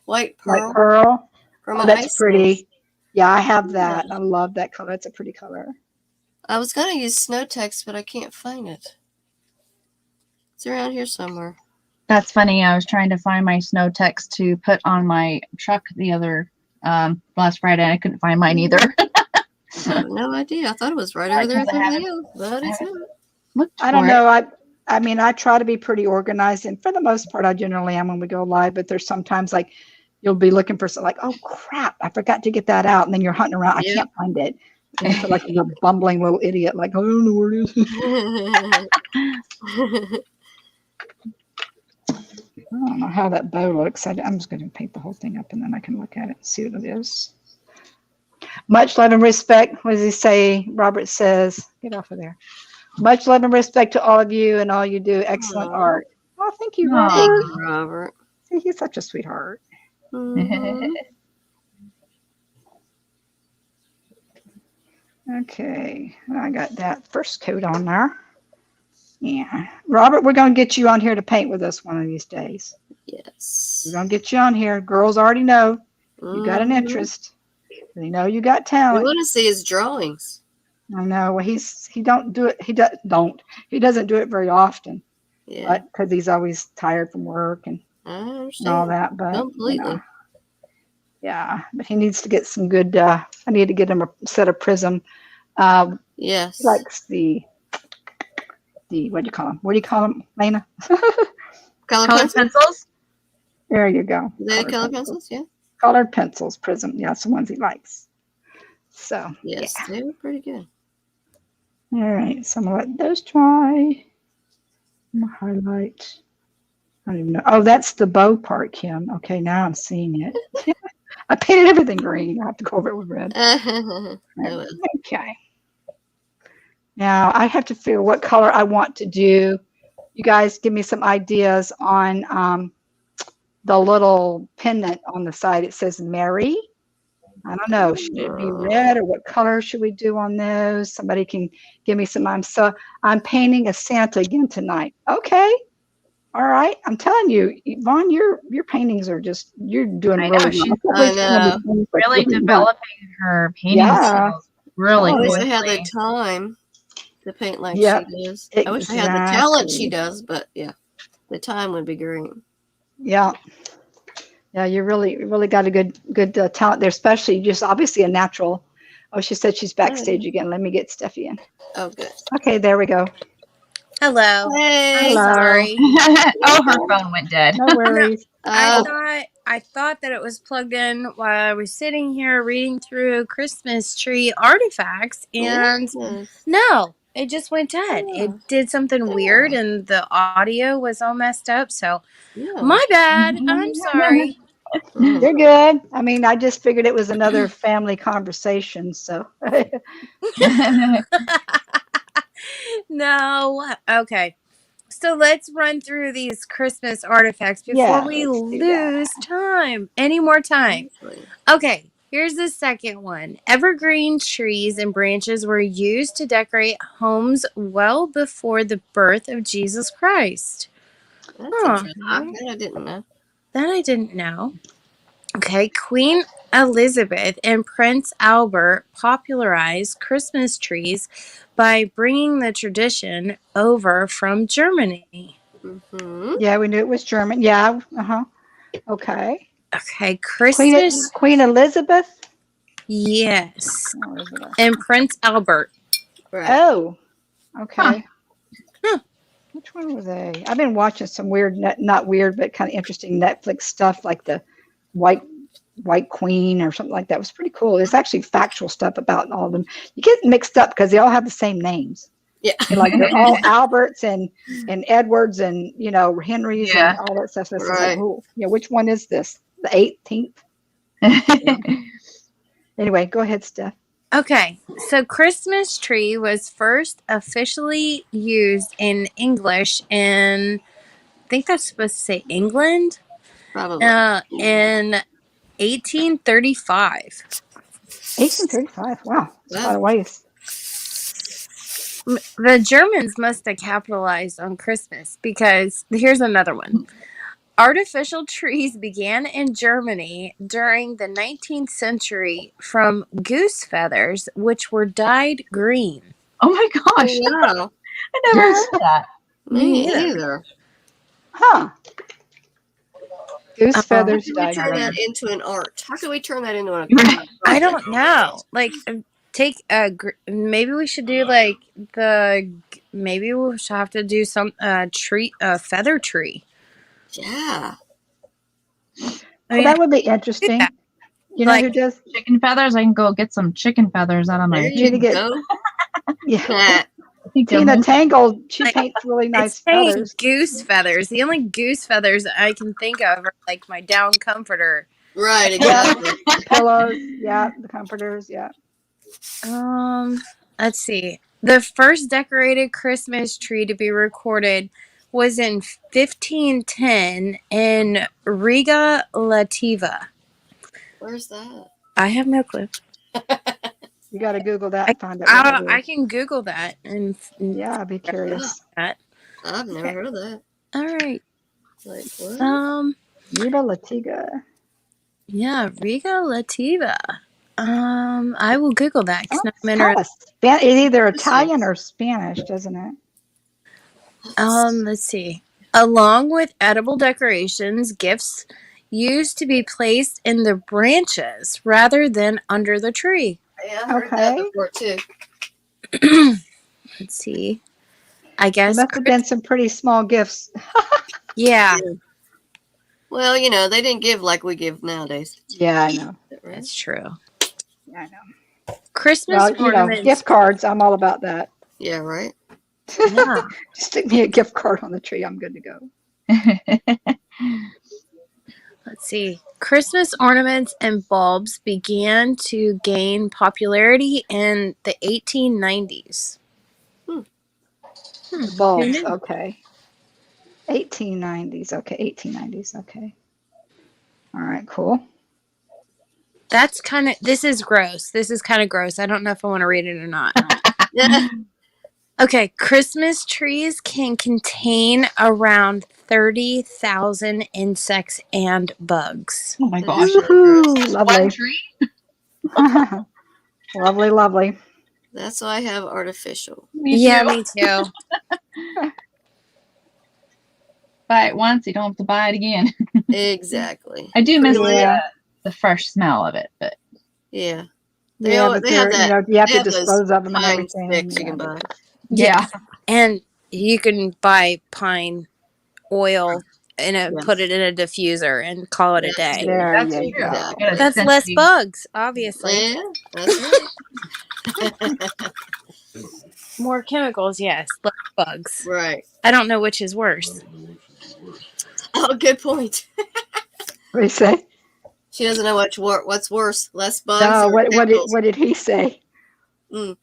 White pearl.
White pearl.
For
Oh,
my
that's
icing.
pretty. Yeah, I have that. I love that color. It's a pretty color.
I was going to use snow text, but I can't find it. It's around here somewhere.
That's funny. I was trying to find my snow text to put on my truck the other last Friday. And I couldn't find mine either.
I have no idea. I thought it was right over there with everything else, but it's not.
I don't know. I mean, I try to be pretty organized, and for the most part, I generally am when we go live. But there's sometimes like you'll be looking for something like, oh crap, I forgot to get that out, and then you're hunting around.
Yeah.
I can't find it. And you feel like you're a bumbling little idiot, like I don't know where it is. I don't know how that bow looks. I'm just going to paint the whole thing up, and then I can look at it and see what it is. Much love and respect. What does he say? Robert says, get off of there. Much love and respect to all of you and all you do. Excellent art. Oh, thank you, Robert.
Thank you, Robert.
See, he's such a sweetheart. Okay, I got that first coat on there. Yeah. Robert, we're going to get you on here to paint with us one of these days.
Yes.
We're going to get you on here. Girls already know you got an interest. You know, you got
We
talent.
want to see his drawings.
I know. Well, he don't do it. He doesn't do it very often.
Yeah,
But because he's always tired from work and
I
all
understand
that. But
completely.
yeah. But he needs to get some good. I need to get him a set of prism. He
Yes.
likes the what do you call them? What do you call them, Lena?
Color
Colored
pencils?
pencils?
There you go.
Is that color pencils? Yeah.
Colored pencils, prism. Yeah, it's the ones he likes. So yeah.
Yes, they were pretty good.
All right. So I'm gonna let those dry. I'm gonna highlight. I don't even know. Oh, that's the bow part, Kim. Okay, now I'm seeing it. I painted everything green. I have to go over it with red.
Oh, well.
Okay. Now I have to figure what color I want to do. You guys give me some ideas on the little pendant on the side. It says Mary. I don't know. Should it be red or what color should we do on those? Somebody can give me some. I'm painting a Santa again tonight. Okay. All right. I'm telling you, Yvonne, your paintings are just you're doing
I
really
know,
well.
she's
I can't
I
wait to come
know.
to see what
really
you've done.
developing her painting
Yeah.
skills really
Oh,
I wish I
quickly.
had the time to paint like
Yep.
she does. I wish I had the talent she does, but yeah, the time would be great.
Yeah. Yeah, you really got a good talent there, especially just obviously a natural. Oh, she said she's backstage again. Let me get Steffi in.
Oh, good.
Okay, there we go.
Hello. I'm
Hey.
Hello.
sorry.
Oh, her phone went dead.
No worries.
I thought that it was plugged in while I was sitting here reading through Christmas tree artifacts, and
Yes.
no, it just went dead.
Yeah.
It did something weird, and the audio was all messed up. So
Yeah.
my bad. I'm sorry.
You're good. I mean, I just figured it was another family conversation. So
No. Okay. So let's run through these Christmas artifacts before
yeah,
we
let's do that.
lose time. Any more time?
Exactly.
Okay, here's the second one. Evergreen trees and branches were used to decorate homes well before the birth of Jesus Christ.
That's
Huh.
interesting. That I didn't know.
That I didn't know. Okay, Queen Elizabeth and Prince Albert popularized Christmas trees by bringing the tradition over from Germany.
Mm-hmm.
Yeah, we knew it was German. Yeah. Uh-huh. Okay.
Okay, Christmas.
Queen Elizabeth?
Yes.
Elizabeth.
And Prince Albert.
Right.
Oh, okay.
Huh.
Which one were they? I've been watching some weird, not weird, but kind of interesting Netflix stuff like the White White Queen or something like that. It was pretty cool. It's actually factual stuff about all of them. You get mixed up because they all have the same names.
Yeah.
They're all Alberts and Edwards and Henrys
Yeah.
and all that stuff. So it's
Right.
like, oh, yeah, which one is this? The 18th? Anyway, go ahead, Steph.
Okay, so Christmas tree was first officially used in English in, I think that's supposed to say England,
Probably.
in 1835.
1835. Wow, that's quite a ways.
The Germans must have capitalized on Christmas because here's another one. Artificial trees began in Germany during the 19th century from goose feathers, which were dyed green.
Oh my gosh.
Oh, wow.
I never heard that.
Me
neither.
either.
Huh. Goose feathers
How can we
dyed
turn
green.
that into an art? How can we turn that into an art?
I don't know. Like, take a. Maybe we should do like Maybe we should have to do some tree, feather tree.
Yeah.
Well, that would be interesting. You know who does?
Chicken feathers? I can go get some chicken feathers out of my.
There you
get-
go.
Yeah.
That.
Tina Tangle, she paints really nice
It's saying
feathers.
goose feathers. The only goose feathers I can think of are like my down comforter.
Right, exactly.
Pillows, yeah, the comforters, yeah.
Let's see. The first decorated Christmas tree to be recorded was in 1510 in Riga, Latvia.
Where's that?
I have no clue.
You got to Google that and find out what it is.
I can Google that and
Yeah, I'd be curious.
that.
I've never heard of that.
All right.
Like what?
Riga Latiga.
Yeah, Riga, Latvia. I will Google that because
Oh,
now I'm
it's
interested.
it's either
Interesting.
Italian or Spanish, doesn't it?
Let's see. Along with edible decorations, gifts used to be placed in the branches rather than under the tree.
Yeah, I heard that
Okay.
before too.
Let's see. I
There
guess.
must have been some pretty small gifts.
Yeah,
Well, they didn't give like we give nowadays.
Yeah, I know.
Right?
that's true.
Yeah, I know.
Christmas
Well,
ornaments.
gift cards. I'm all about that.
Yeah, right.
Yeah.
Stick me a gift card on the tree. I'm good to go.
Let's see. Christmas ornaments and bulbs began to gain popularity in the 1890s.
The bulbs.
knew?
Okay. 1890s. Okay. 1890s. Okay. All right. Cool.
That's kind of, this is gross. This is kind of gross. I don't know if I want to read it or not.
Yeah.
Okay. Christmas trees can contain around 30,000 insects and bugs.
Oh my gosh.
Woohoo!
Just
Lovely.
one tree?
Lovely, lovely.
That's why I have artificial.
Me
Yeah,
too.
me too.
Buy it once, you don't have to buy it again.
Exactly.
I do miss
Yeah.
the fresh smell of it, but
Yeah.
Yeah, but
They have that.
you have
They
to
have those
dispose of them and
pine
everything.
sticks you
Yeah,
can buy.
yeah.
And you can buy pine oil and
Yes.
put it in a diffuser and call it a day.
there
That's
you
true.
go.
I gotta
That's
send
less
you-
bugs, obviously.
Yeah, that's right.
More chemicals, yes. Less bugs.
Right.
I don't know which is worse.
Oh, good point.
What do you say?
She doesn't know what's worse, less bugs
No,
or
what
chemicals.
did he say?
Mm.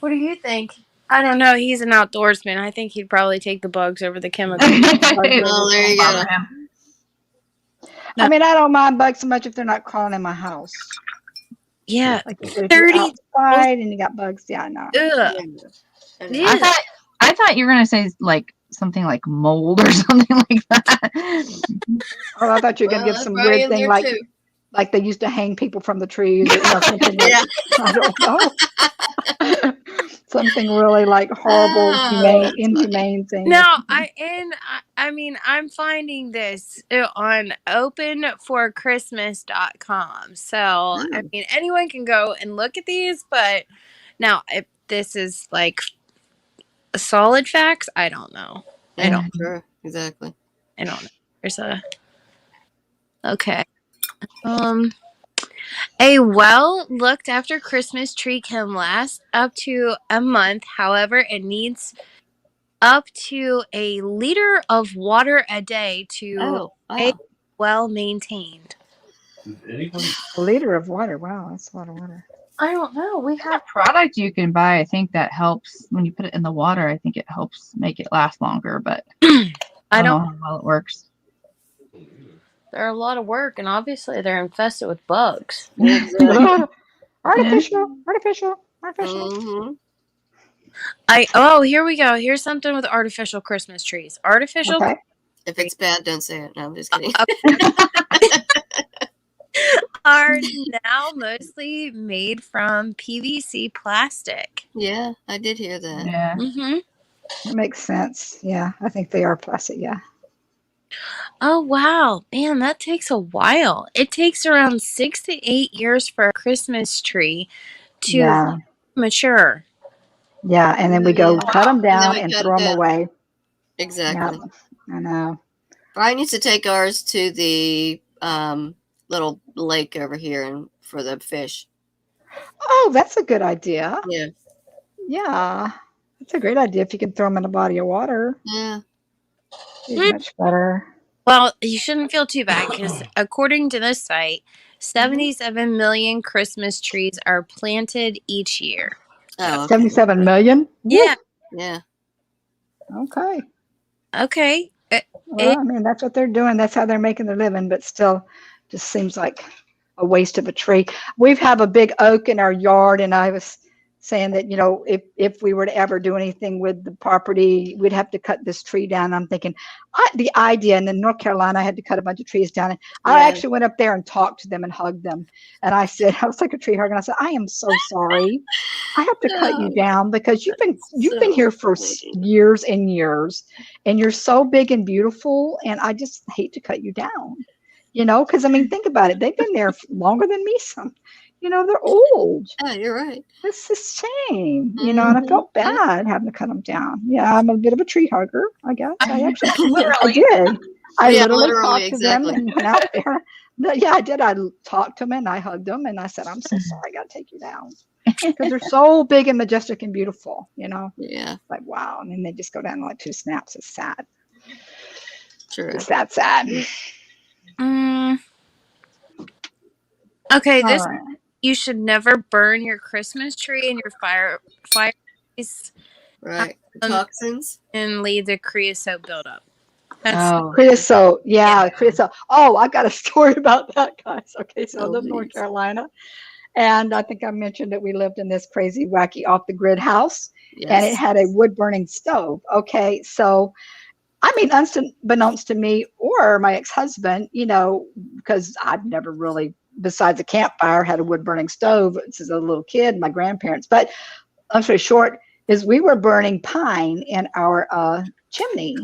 What do you think? I don't know. He's an outdoorsman. I think he'd probably take the bugs over the chemicals.
Oh, there you go.
Bother him.
I mean, I don't mind bugs so much if they're not crawling in my house.
Yeah.
Like if you're
30
outside and you got bugs, yeah, no.
Ugh.
I thought you were gonna say like something like mold or something like that.
Oh, I thought you were gonna give
that's
some
probably
weird
in
thing
there
like
too.
they used to hang people from the trees or something like
Yeah.
I don't know. Something really like horrible, inhumane thing.
No, I mean I'm finding this on openforchristmas.com. So, I mean anyone can go and look at these, but now if this is like solid facts, I don't know. I don't
Sure, exactly.
I don't know. There's a okay. A well looked after Christmas tree can last up to a month. However, it needs up to a liter of water a day to
Oh,
stay
wow.
well maintained.
A liter of water. Wow, that's a lot of water.
I don't know. We
There's a product you can buy, I think that helps when you put it in the water. I think it helps make it last longer, but I don't know how well it works.
They're a lot of work, and obviously they're infested with bugs.
Exactly.
Artificial.
Mhm.
Here we go. Here's something with artificial Christmas trees. Artificial
Okay.
If it's bad, don't say it. No, I'm just kidding.
are now mostly made from PVC plastic.
Yeah, I did hear that.
Yeah.
Mm-hmm.
That makes sense. Yeah, I think they are plastic. Yeah.
Oh, wow. Man, that takes a while. It takes around 6 to 8 years for a Christmas tree to mature.
Yeah, and then we go cut them down
we
and
cut
throw them
down.
away.
Exactly.
Yeah, I know.
Brian used to take ours to the little lake over here and for the fish.
Oh, that's a good idea.
Yeah.
Yeah, that's a great idea. If you can throw them in a body of water,
Yeah.
it's much better.
Well, you shouldn't feel too bad because according to this site, 77 million Christmas trees are planted each year.
Oh, okay.
77 million?
Yeah.
Yeah.
Okay.
Okay.
Well, I mean, that's what they're doing. That's how they're making their living, but still just seems like a waste of a tree. We have a big oak in our yard, and I was saying that, if we were to ever do anything with the property, we'd have to cut this tree down. I'm thinking, the idea, and in North Carolina, I had to cut a bunch of trees down. And I
Yeah.
actually went up there and talked to them and hugged them. And I said, I was like a tree hugger, and I said, I am so sorry. I have to cut you down because you've been here for years and years, and you're so big and beautiful, and I just hate to cut you down. Because I mean, think about it. They've been there longer than me. They're old.
Yeah, you're right.
It's a shame, and I felt bad having to cut them down. Yeah, I'm a bit of a tree hugger, I guess. I actually, I did. I literally talked to them and went out there. Yeah, I did. I talked to them and I hugged them and I said, I'm so sorry, I got to take you down. Because they're so big and majestic and beautiful,
Yeah.
Like, wow. And then they just go down in like 2 snaps. It's sad.
True.
It's that sad.
Okay,
All right.
you should never burn your Christmas tree and your fireplace.
Right. Toxins.
And leave the creosote buildup.
Creosote. Yeah, creosote. Oh, I got a story about that, guys. Okay, so I live in North Carolina. And I think I mentioned that we lived in this crazy, wacky, off-the-grid house. Yes. And it had a wood-burning stove. Okay, so, I mean, unbeknownst to me or my ex-husband, because I've never really, besides a campfire, had a wood-burning stove as a little kid, my grandparents. But long story short is we were burning pine in our chimney.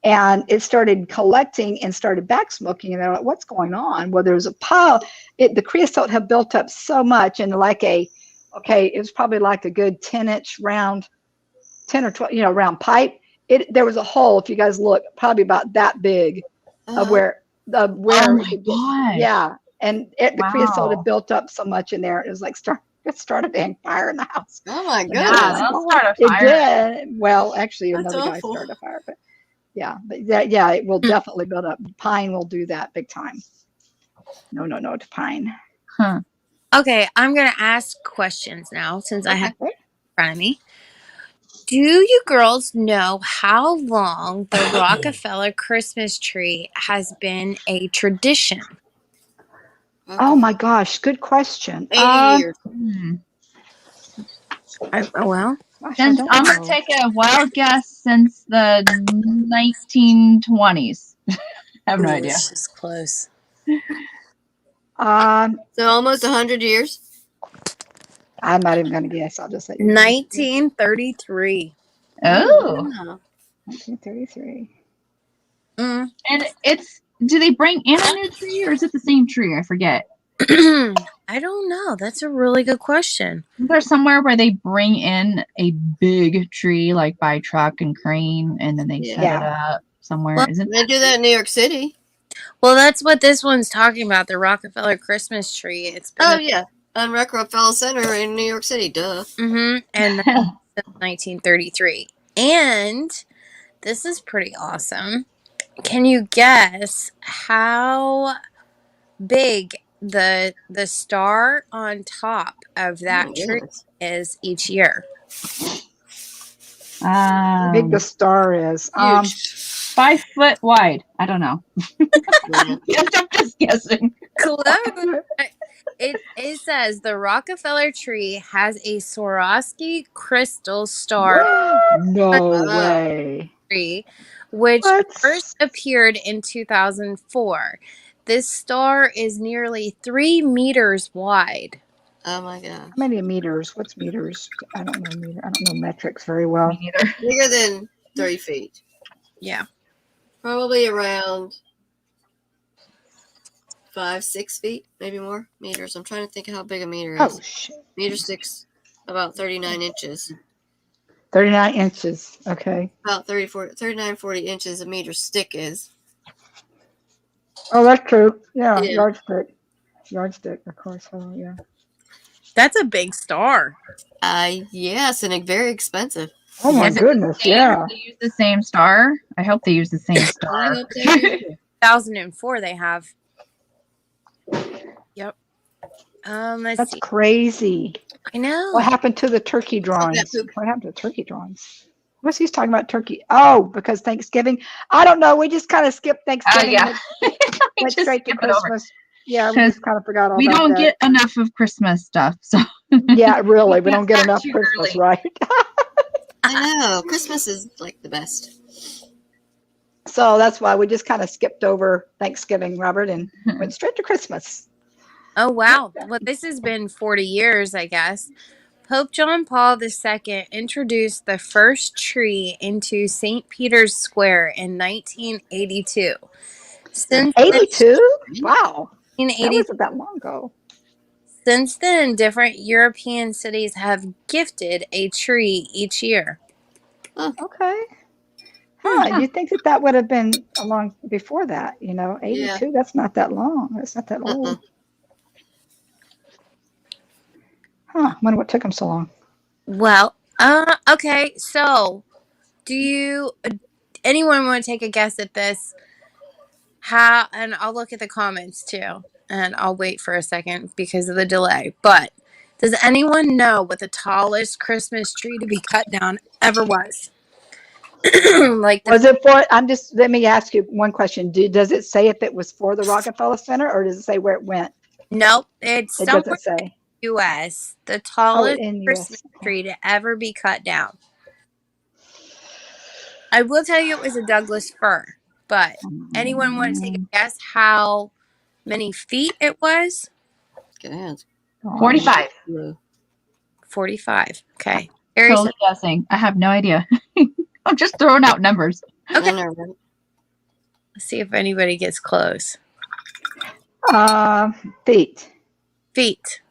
And it started collecting and started back smoking. And they're like, what's going on? Well, there was a pile. The creosote had built up so much. And it was probably like a good 10-inch round, 10 or 12, round pipe. There was a hole, if you guys look, probably about that big of where it could get. Yeah. And the creosote had built up so much in there. It was like it started a fire in the house.
Oh, my goodness.
Yeah, start a fire.
It did. Well, actually, another guy started a fire. But yeah, it will definitely build up. Pine will do that big time. No to pine.
Huh.
Okay, I'm going to ask questions now since I have it in front of me. Do you girls know how long the Rockefeller Christmas tree has been a tradition?
Oh my gosh, good question.
80 years.
I'm going to take a wild guess since the 1920s. I have no idea.
It's just close.
So almost 100 years?
I'm not even going to guess. I'll just say
1933.
Oh.
1933.
And do they bring in a new tree or is it the same tree? I forget.
I don't know. That's a really good question.
Is there somewhere where they bring in a big tree, like by truck and crane, and then they set it up somewhere?
Well,
Isn't
they do that in New York City?
Well, that's what this one's talking about, the Rockefeller Christmas tree. It's been
on Rockefeller Center in New York City, duh.
And that's 1933. And this is pretty awesome. Can you guess how big the star on top of that tree is each year?
How big the star is.
5 foot wide. I don't know. I'm just guessing.
Close. It says the Rockefeller tree has a Swarovski crystal star.
No way.
Tree, which first appeared in 2004. This star is nearly 3 meters wide.
Oh my god!
How many meters? What's meters? I don't know meter. I don't know metrics very well.
Me neither.
Bigger than 30 feet.
Yeah.
Probably around 5-6 feet, maybe more meters. I'm trying to think of how big a meter is.
Oh shit!
Meter 6, about 39 inches.
39 inches. Okay.
About 39-40 inches a meter stick is.
Oh, that's true. Yeah. Yardstick, of course. Oh, yeah.
That's a big star.
Yes, and very expensive.
Oh my goodness, yeah.
They use the same star. I hope they use the same star.
2004 they have. Yep.
That's crazy.
I know.
What happened to the turkey drawings? What happened to the turkey drawings? What's he's talking about turkey? Oh, because Thanksgiving. I don't know. We just kind of skipped Thanksgiving.
Yeah.
Went straight to Christmas. Yeah, we
Because
just kind of forgot all
we
about
don't
that.
get enough of Christmas stuff. So
Yeah, really, we
can't
don't get
start
enough
too
Christmas,
early.
right?
I know. Christmas is like the best.
So that's why we just kind of skipped over Thanksgiving, Robert, and went straight to Christmas.
Oh, wow. Well, this has been 40 years, I guess. Pope John Paul II introduced the first tree into St. Peter's Square in 1982.
The
Since then,
first
82?
tree?
Wow, that
1980
wasn't that long ago.
since then, different European cities have gifted a tree each year.
Oh,
Okay.
Hmm.
Huh, you'd think that that would have been a long before that, you know,
yeah.
82, that's not that long. That's not that
Uh-uh.
old. Huh, I wonder what took them so long.
Well, okay. So, do you anyone want to take a guess at this? How, and I'll look at the comments too, and I'll wait for a second because of the delay. But does anyone know what the tallest Christmas tree to be cut down ever was? Like the
Was it for, let me ask you one question. Does it say if it was for the Rockefeller Center or does it say where it went?
Nope, it's
It
somewhere
doesn't
in
say.
the U.S. The
Oh,
tallest
in
Christmas
US. Okay.
tree to ever be cut down. I will tell you it was a Douglas fir, but anyone want to take a guess how many feet it was?
God.
45.
45. Okay. Harry
Totally
said,
guessing. I have no idea. I'm just throwing out numbers.
okay.
I know, right?
Let's see if anybody gets close.
Feet.
Feet.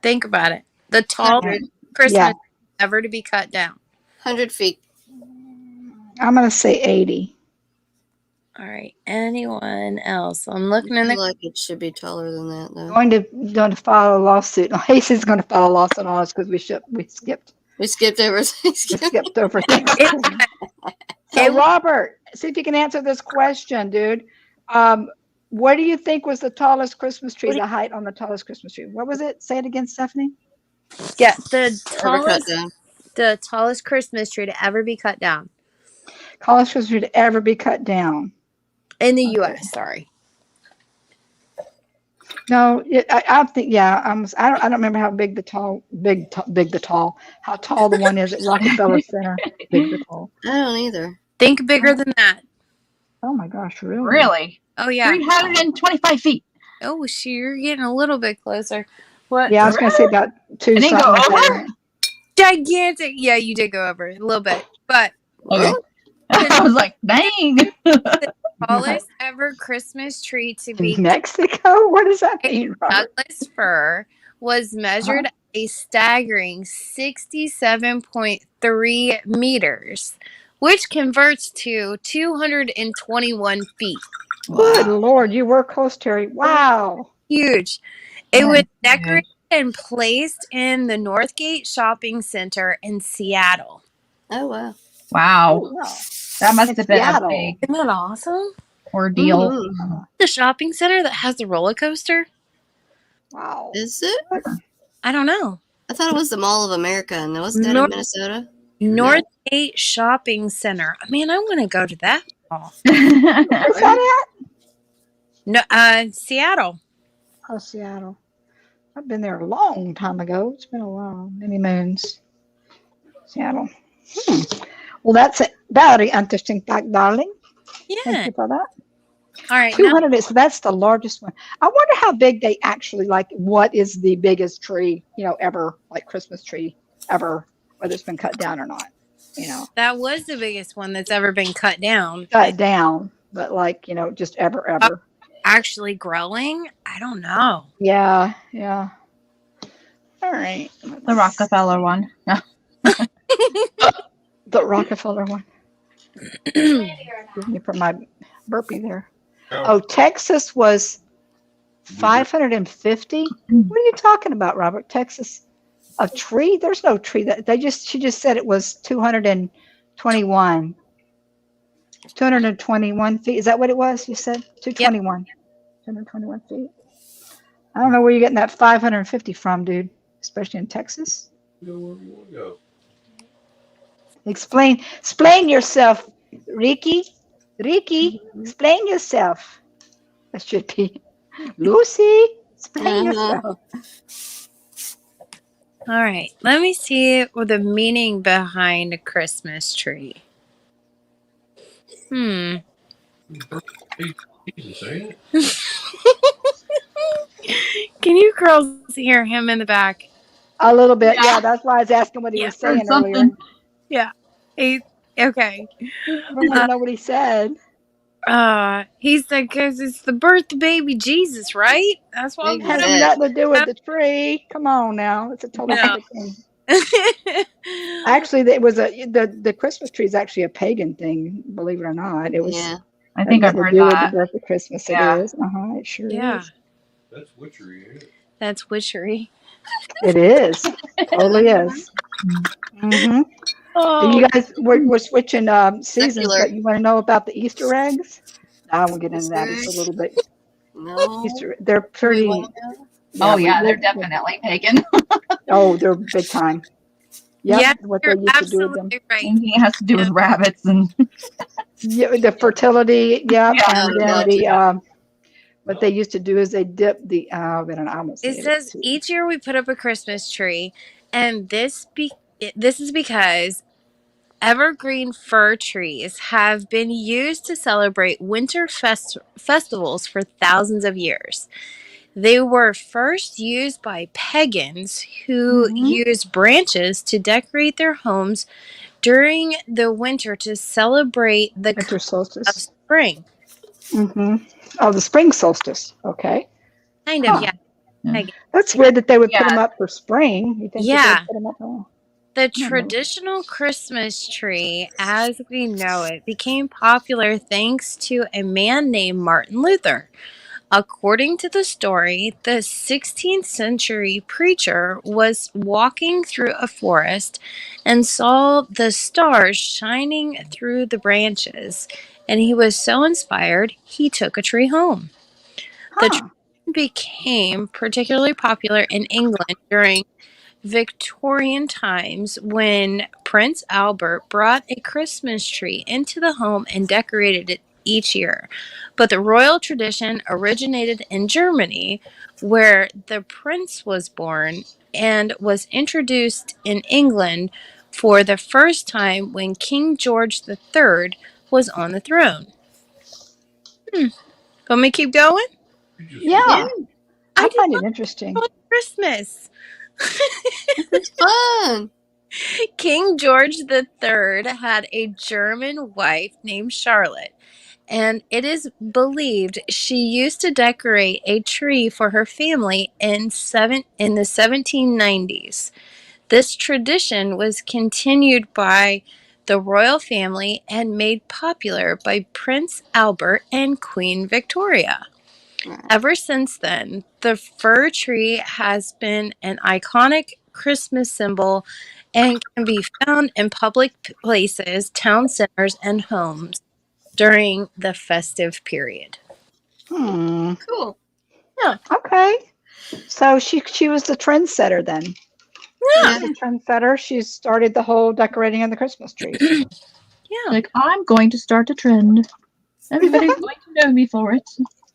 Think about it. The tallest
100.
Christmas
Yeah,
ever to be cut down.
100 feet.
I'm going to say 80.
All right. Anyone else? I'm
I
looking in
feel
the.
like it should be taller than that, though.
Going to file a lawsuit. Casey's going to file a lawsuit on us because we skipped
We skipped over
we
Thanksgiving.
skipped over
It,
Thanksgiving. So
it,
Robert, see if you can answer this question, dude. Um, what do you think was the tallest Christmas tree? The height on the tallest Christmas tree? What was it? Say it again, Stephanie.
yeah,
Ever cut down.
the tallest Christmas tree to ever be cut down
Tallest Christmas tree to ever be cut down.
in the
Okay.
U.S. Sorry.
No, I don't think. Yeah, I don't remember how big the tall, big the tall, how tall the one is at Rockefeller Center. Big the tall.
I don't either.
Think bigger than that.
Oh my gosh, really?
Really?
Oh yeah.
325 feet.
Oh, you're getting a little bit closer. What?
Yeah, I was going to say about two
I didn't go
something.
over?
Gigantic. Yeah, you did go over it a little bit, but
Okay. I was like, dang.
the tallest ever Christmas tree to be
In Mexico? What does that
cut
mean, Robert?
Douglas fir was measured at a staggering 67.3 meters, which converts to 221 feet.
Good
Wow.
Lord, you were close, Terry. Wow.
Huge. It was
Huge.
decorated and placed in the Northgate Shopping Center in Seattle.
Oh, wow.
Wow.
Oh, wow.
That must
In
have been a
Seattle.
big
Isn't that awesome?
ordeal.
Mhm.
The shopping center that has the roller coaster?
Wow.
Is it?
I don't know.
I thought it was the Mall of America, and wasn't that in Minnesota?
Northgate Shopping Center. Man, I want to go to that mall.
Where's that at?
No, Seattle.
Oh, Seattle. I've been there a long time ago. It's been a while, many moons. Seattle. Well, that's a very interesting fact, darling. Thank
Yeah.
you for that.
All right. Now,
200 is, so that's the largest one. I wonder how big they actually, like, what is the biggest tree, ever, like Christmas tree ever, whether it's been cut down or not,
that was the biggest one that's ever been cut down.
cut down, but like, just ever.
Actually growing? I don't know.
Yeah, yeah. All right.
The Rockefeller one.
The Rockefeller one. Excuse me for my burpee there. Oh, Texas was 550. What are you talking about, Robert? Texas, a tree? There's no tree. She just said it was 221. 221 feet. Is that what it was? You said 221. 221 feet. I don't know where you're getting that 550 from, dude. Especially in Texas. Explain yourself, Ricky. Ricky, explain yourself. That should be. Lucy, explain
Uh-huh.
yourself.
All right. Let me see the meaning behind a Christmas tree. Can you girls hear him in the back?
A little bit, yeah. That's why I was asking what he
Yeah.
was
Heard
saying earlier.
something.
Yeah. Okay.
I don't even know what he said.
He said because it's the birth of baby Jesus, right? That's why we
Maybe
put
Has
up.
that.
nothing to do with the tree. Come on now, it's a totally
No.
different thing. Actually, it was the Christmas tree is actually a pagan thing. Believe it or not, it was
Yeah.
I
has
think I've
nothing to
heard
do with the
that.
birth of Christmas. It
Yeah.
is. It sure
Yeah.
is.
That's witchery.
It is. Totally
Uh-huh.
is. Mm-hmm.
Oh.
You guys, we're switching seasons,
Secular.
but you want to know about the Easter eggs? I will get into
Easter
that just a
eggs?
little bit.
No.
Easter, they're
Do we
pretty.
want to know?
Yeah,
Oh
we
yeah, they're
will.
definitely pagan.
Oh, they're big time. Yep,
Yeah,
what they
you're
used to do with them.
absolutely right.
Anything it has to do with
Yeah.
rabbits and
Yeah, the fertility. Yep,
yeah.
and
Oh,
then
gotcha.
the what they used to do is they dip the. I don't know, I won't say
It
it
says
too.
each year we put up a Christmas tree, and this is because evergreen fir trees have been used to celebrate winter festivals for thousands of years. They were first used by pagans who
Mm-hmm.
used branches to decorate their homes during the winter to celebrate the
Winter
coming of
solstice.
spring.
Mm-hmm. Oh, the spring solstice. Okay.
Kind of,
Huh.
yeah. Pagan.
That's weird that they would put
Yeah.
them up for spring. You think that they'd
Yeah.
put them up? Oh,
The
I don't know.
traditional Christmas tree, as we know it, became popular thanks to a man named Martin Luther. According to the story, the 16th century preacher was walking through a forest and saw the stars shining through the branches, and he was so inspired he took a tree home. The
Huh.
tradition became particularly popular in England during Victorian times when Prince Albert brought a Christmas tree into the home and decorated it each year. But the royal tradition originated in Germany, where the prince was born, and was introduced in England for the first time when King George III was on the throne. Want me to keep going?
Yeah.
Yeah,
I
I
did
find it
not
interesting.
know Christmas.
This is fun.
King George III had a German wife named Charlotte, and it is believed she used to decorate a tree for her family in the 1790s. This tradition was continued by the royal family and made popular by Prince Albert and Queen Victoria.
Right.
Ever since then, the fir tree has been an iconic Christmas symbol and can be found in public places, town centers, and homes during the festive period.
Hmm.
Cool.
Yeah.
Okay. So she was the trendsetter then. She
Yeah.
was the trendsetter. She started the whole decorating of the Christmas trees.
Yeah.
Like I'm going to start a trend. Everybody's going to know me for it.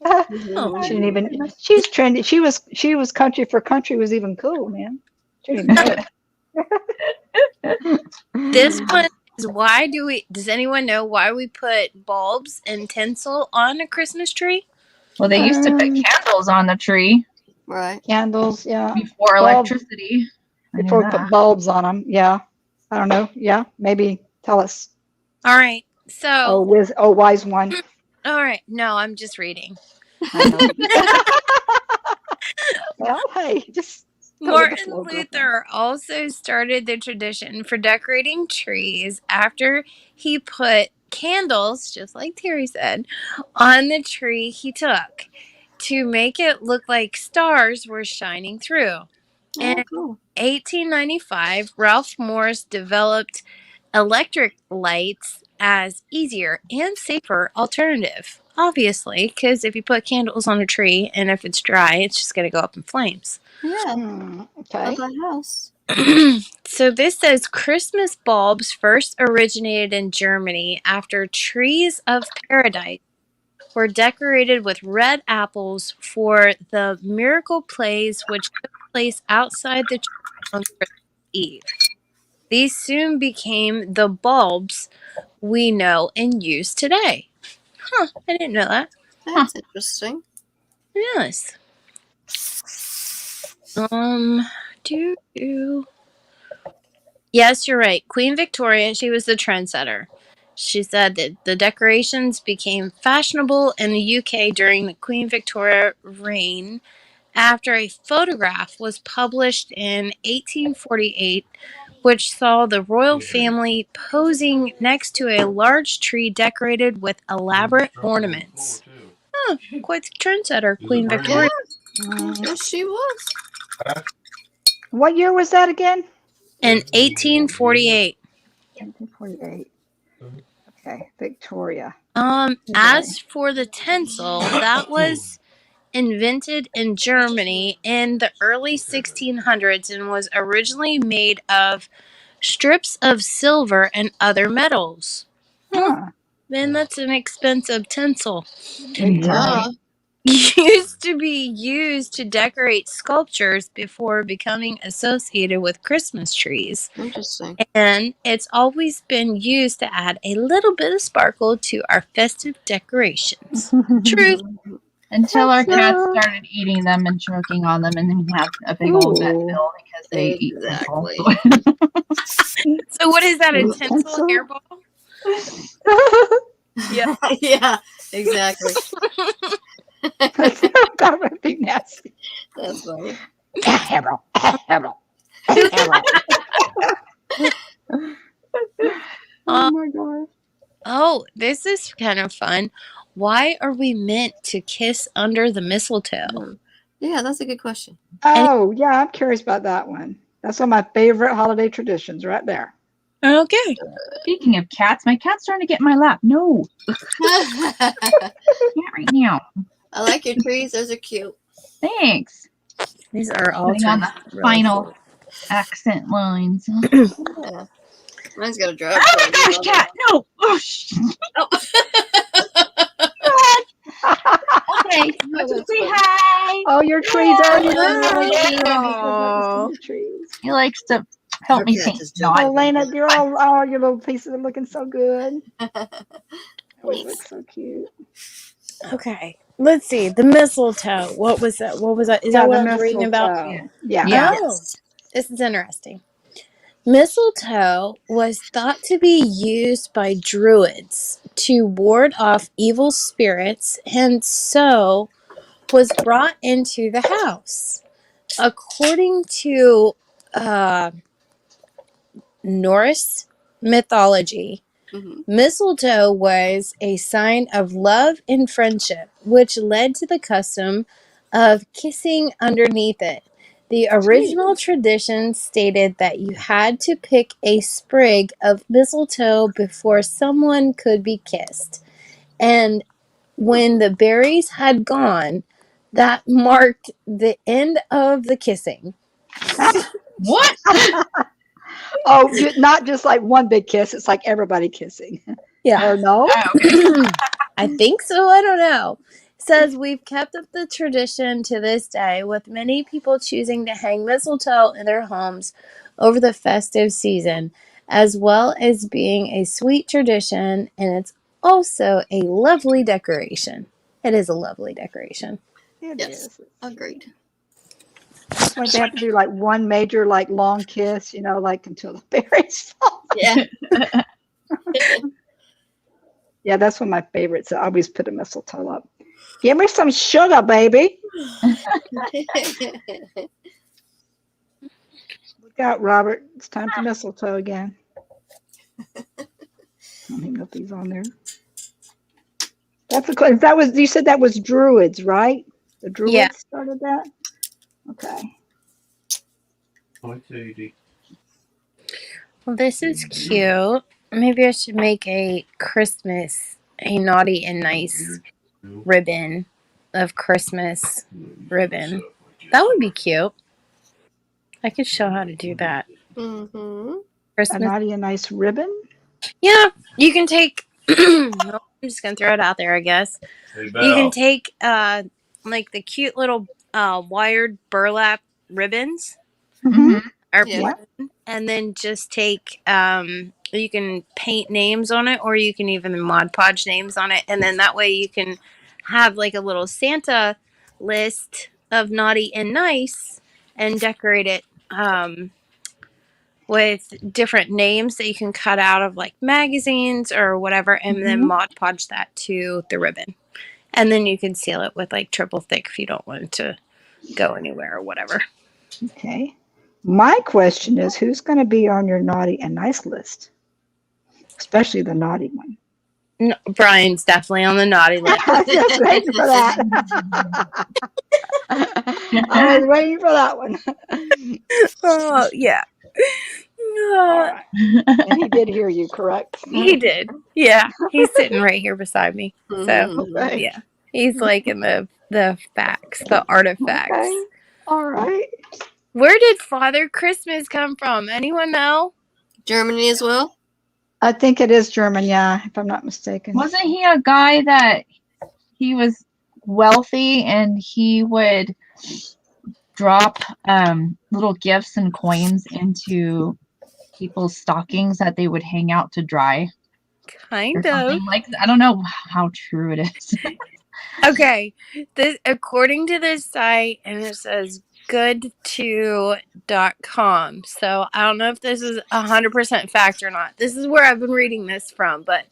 Oh.
She
Mhm.
didn't even. She's trendy. She was country for country was even cool, man. She didn't even know
This
it.
one is does anyone know why we put bulbs and tinsel on a Christmas tree?
Well, they used to put
Um,
candles on the tree
Right.
candles, yeah.
before
Bulbs
electricity. I knew
before we put
that.
bulbs on them. Yeah. I don't know. Yeah. Maybe tell us.
All right.
Oh,
So,
wise one.
all right. No, I'm just reading.
I know. Well, hey, just go with the
Martin
flow, girlfriend.
Luther also started the tradition for decorating trees after he put candles, just like Terry said, on the tree he took to make it look like stars were shining through.
Oh,
In
cool.
1895, Ralph Morris developed electric lights as easier and safer alternative. Obviously, because if you put candles on a tree and if it's dry, it's just going to go up in flames.
Yeah.
Okay.
Of my house.
So this says Christmas bulbs first originated in Germany after trees of paradise were decorated with red apples for the miracle plays which took place outside the church on Christmas Eve. These soon became the bulbs we know and use today. Huh, I didn't know that.
That's interesting.
Yes. Yes, you're right. Queen Victoria, she was the trendsetter. She said that the decorations became fashionable in the UK during the Queen Victoria reign after a photograph was published in 1848, which saw the royal family posing next to a large tree decorated with elaborate ornaments. Oh, quite the trendsetter, Queen Victoria.
Yes, she was.
What year was that again?
In 1848.
1948. Okay, Victoria.
As for the tinsel, that was invented in Germany in the early 1600s and was originally made of strips of silver and other metals.
Huh.
Man, that's an expensive tinsel.
Big time.
Yeah.
Used to be used to decorate sculptures before becoming associated with Christmas trees.
Interesting.
And it's always been used to add a little bit of sparkle to our festive decorations. Truth.
Until our cats started eating them and choking on them, and then we have a big old vet
Ooh.
bill because they eat tinsel.
Exactly.
So what is that, a
Ooh,
tinsel
tinsel?
hairball?
Yeah. Yeah. Exactly.
That would be nasty.
That's funny.
Hairball. Hairball. Hairball. Oh my gosh.
Oh, this is kind of fun. Why are we meant to kiss under the mistletoe?
Yeah, that's a good question.
Oh, yeah, I'm curious about that one. That's one of my favorite holiday traditions right there.
Okay.
Speaking of cats, my cat's trying to get in my lap. No,
I
not right now.
like your trees. Those are cute.
Thanks.
These are all
Putting on the
really
final
cool.
accent lines.
Yeah. Mine's got a drop.
Oh my gosh, cat! No! Oh, okay, let's
that's
say
funny.
hi.
Oh, your trees are really, really
Hi.
cute.
Aw.
The trees.
He likes to help
Our
me
cat
paint.
just
Not
Oh, Lena, girl, oh, your little pieces are looking so good. Always
Thanks.
look so cute.
Okay. Let's see. The mistletoe. What was that? Is that what
the
I was reading about?
mistletoe. Yeah.
Yeah.
Oh,
Yes.
this is interesting. Mistletoe was thought to be used by druids to ward off evil spirits and so was brought into the house. According to Norse mythology,
Mm-hmm.
mistletoe was a sign of love and friendship, which led to the custom of kissing underneath it. The original tradition stated that you had to pick a sprig of mistletoe before someone could be kissed. And when the berries had gone, that marked the end of the kissing.
What?
Oh, not just like one big kiss. It's like everybody kissing.
Yeah.
Or no?
Oh, okay.
I think so. I don't know. Says we've kept up the tradition to this day, with many people choosing to hang mistletoe in their homes over the festive season, as well as being a sweet tradition, and it's also a lovely decoration. It is a lovely decoration.
It
Yes.
is.
Agreed.
That's why they have to do like one major, like long kiss, like until the berries fall.
Yeah.
Yeah, that's one of my favorites. I always put a mistletoe up. Give me some sugar, baby. Look out, Robert. It's time for mistletoe again. Let me put these on there. You said that was Druids, right? The Druids
Yeah.
started that? Okay.
Well, this is cute. Maybe I should make a naughty and nice ribbon of Christmas ribbon. That would be cute. I could show how to do that.
Mm-hmm.
A
Christmas.
naughty and nice ribbon?
Yeah, you can take I'm just gonna throw it out there, I guess. You can take like the cute little wired burlap ribbons
Mm-hmm.
or
Yeah.
and then just take you can paint names on it, or you can even Mod Podge names on it, and then that way you can have like a little Santa list of naughty and nice and decorate it with different names that you can cut out of like magazines or whatever, and then Mod Podge that to the ribbon. And then you can seal it with like triple thick if you don't want it to go anywhere or whatever.
Okay. My question is, who's going to be on your naughty and nice list? Especially the naughty one.
No, Brian's definitely on the naughty list.
I was just waiting for that. I was waiting for that one.
Oh, yeah.
All right. And he did hear you, correct?
He did. Yeah. He's sitting right here beside me. So,
Okay.
yeah. He's like in the facts, the artifacts.
Okay. All right.
Where did Father Christmas come from? Anyone know?
Germany as well.
I think it is German, yeah, if I'm not mistaken.
Wasn't he a guy that he was wealthy and he would drop little gifts and coins into people's stockings that they would hang out to dry?
Kind
or
of.
something like I don't know how true it is.
Okay. This according to this site, and it says good2.com. So I don't know if this is 100% fact or not. This is where I've been reading this from, but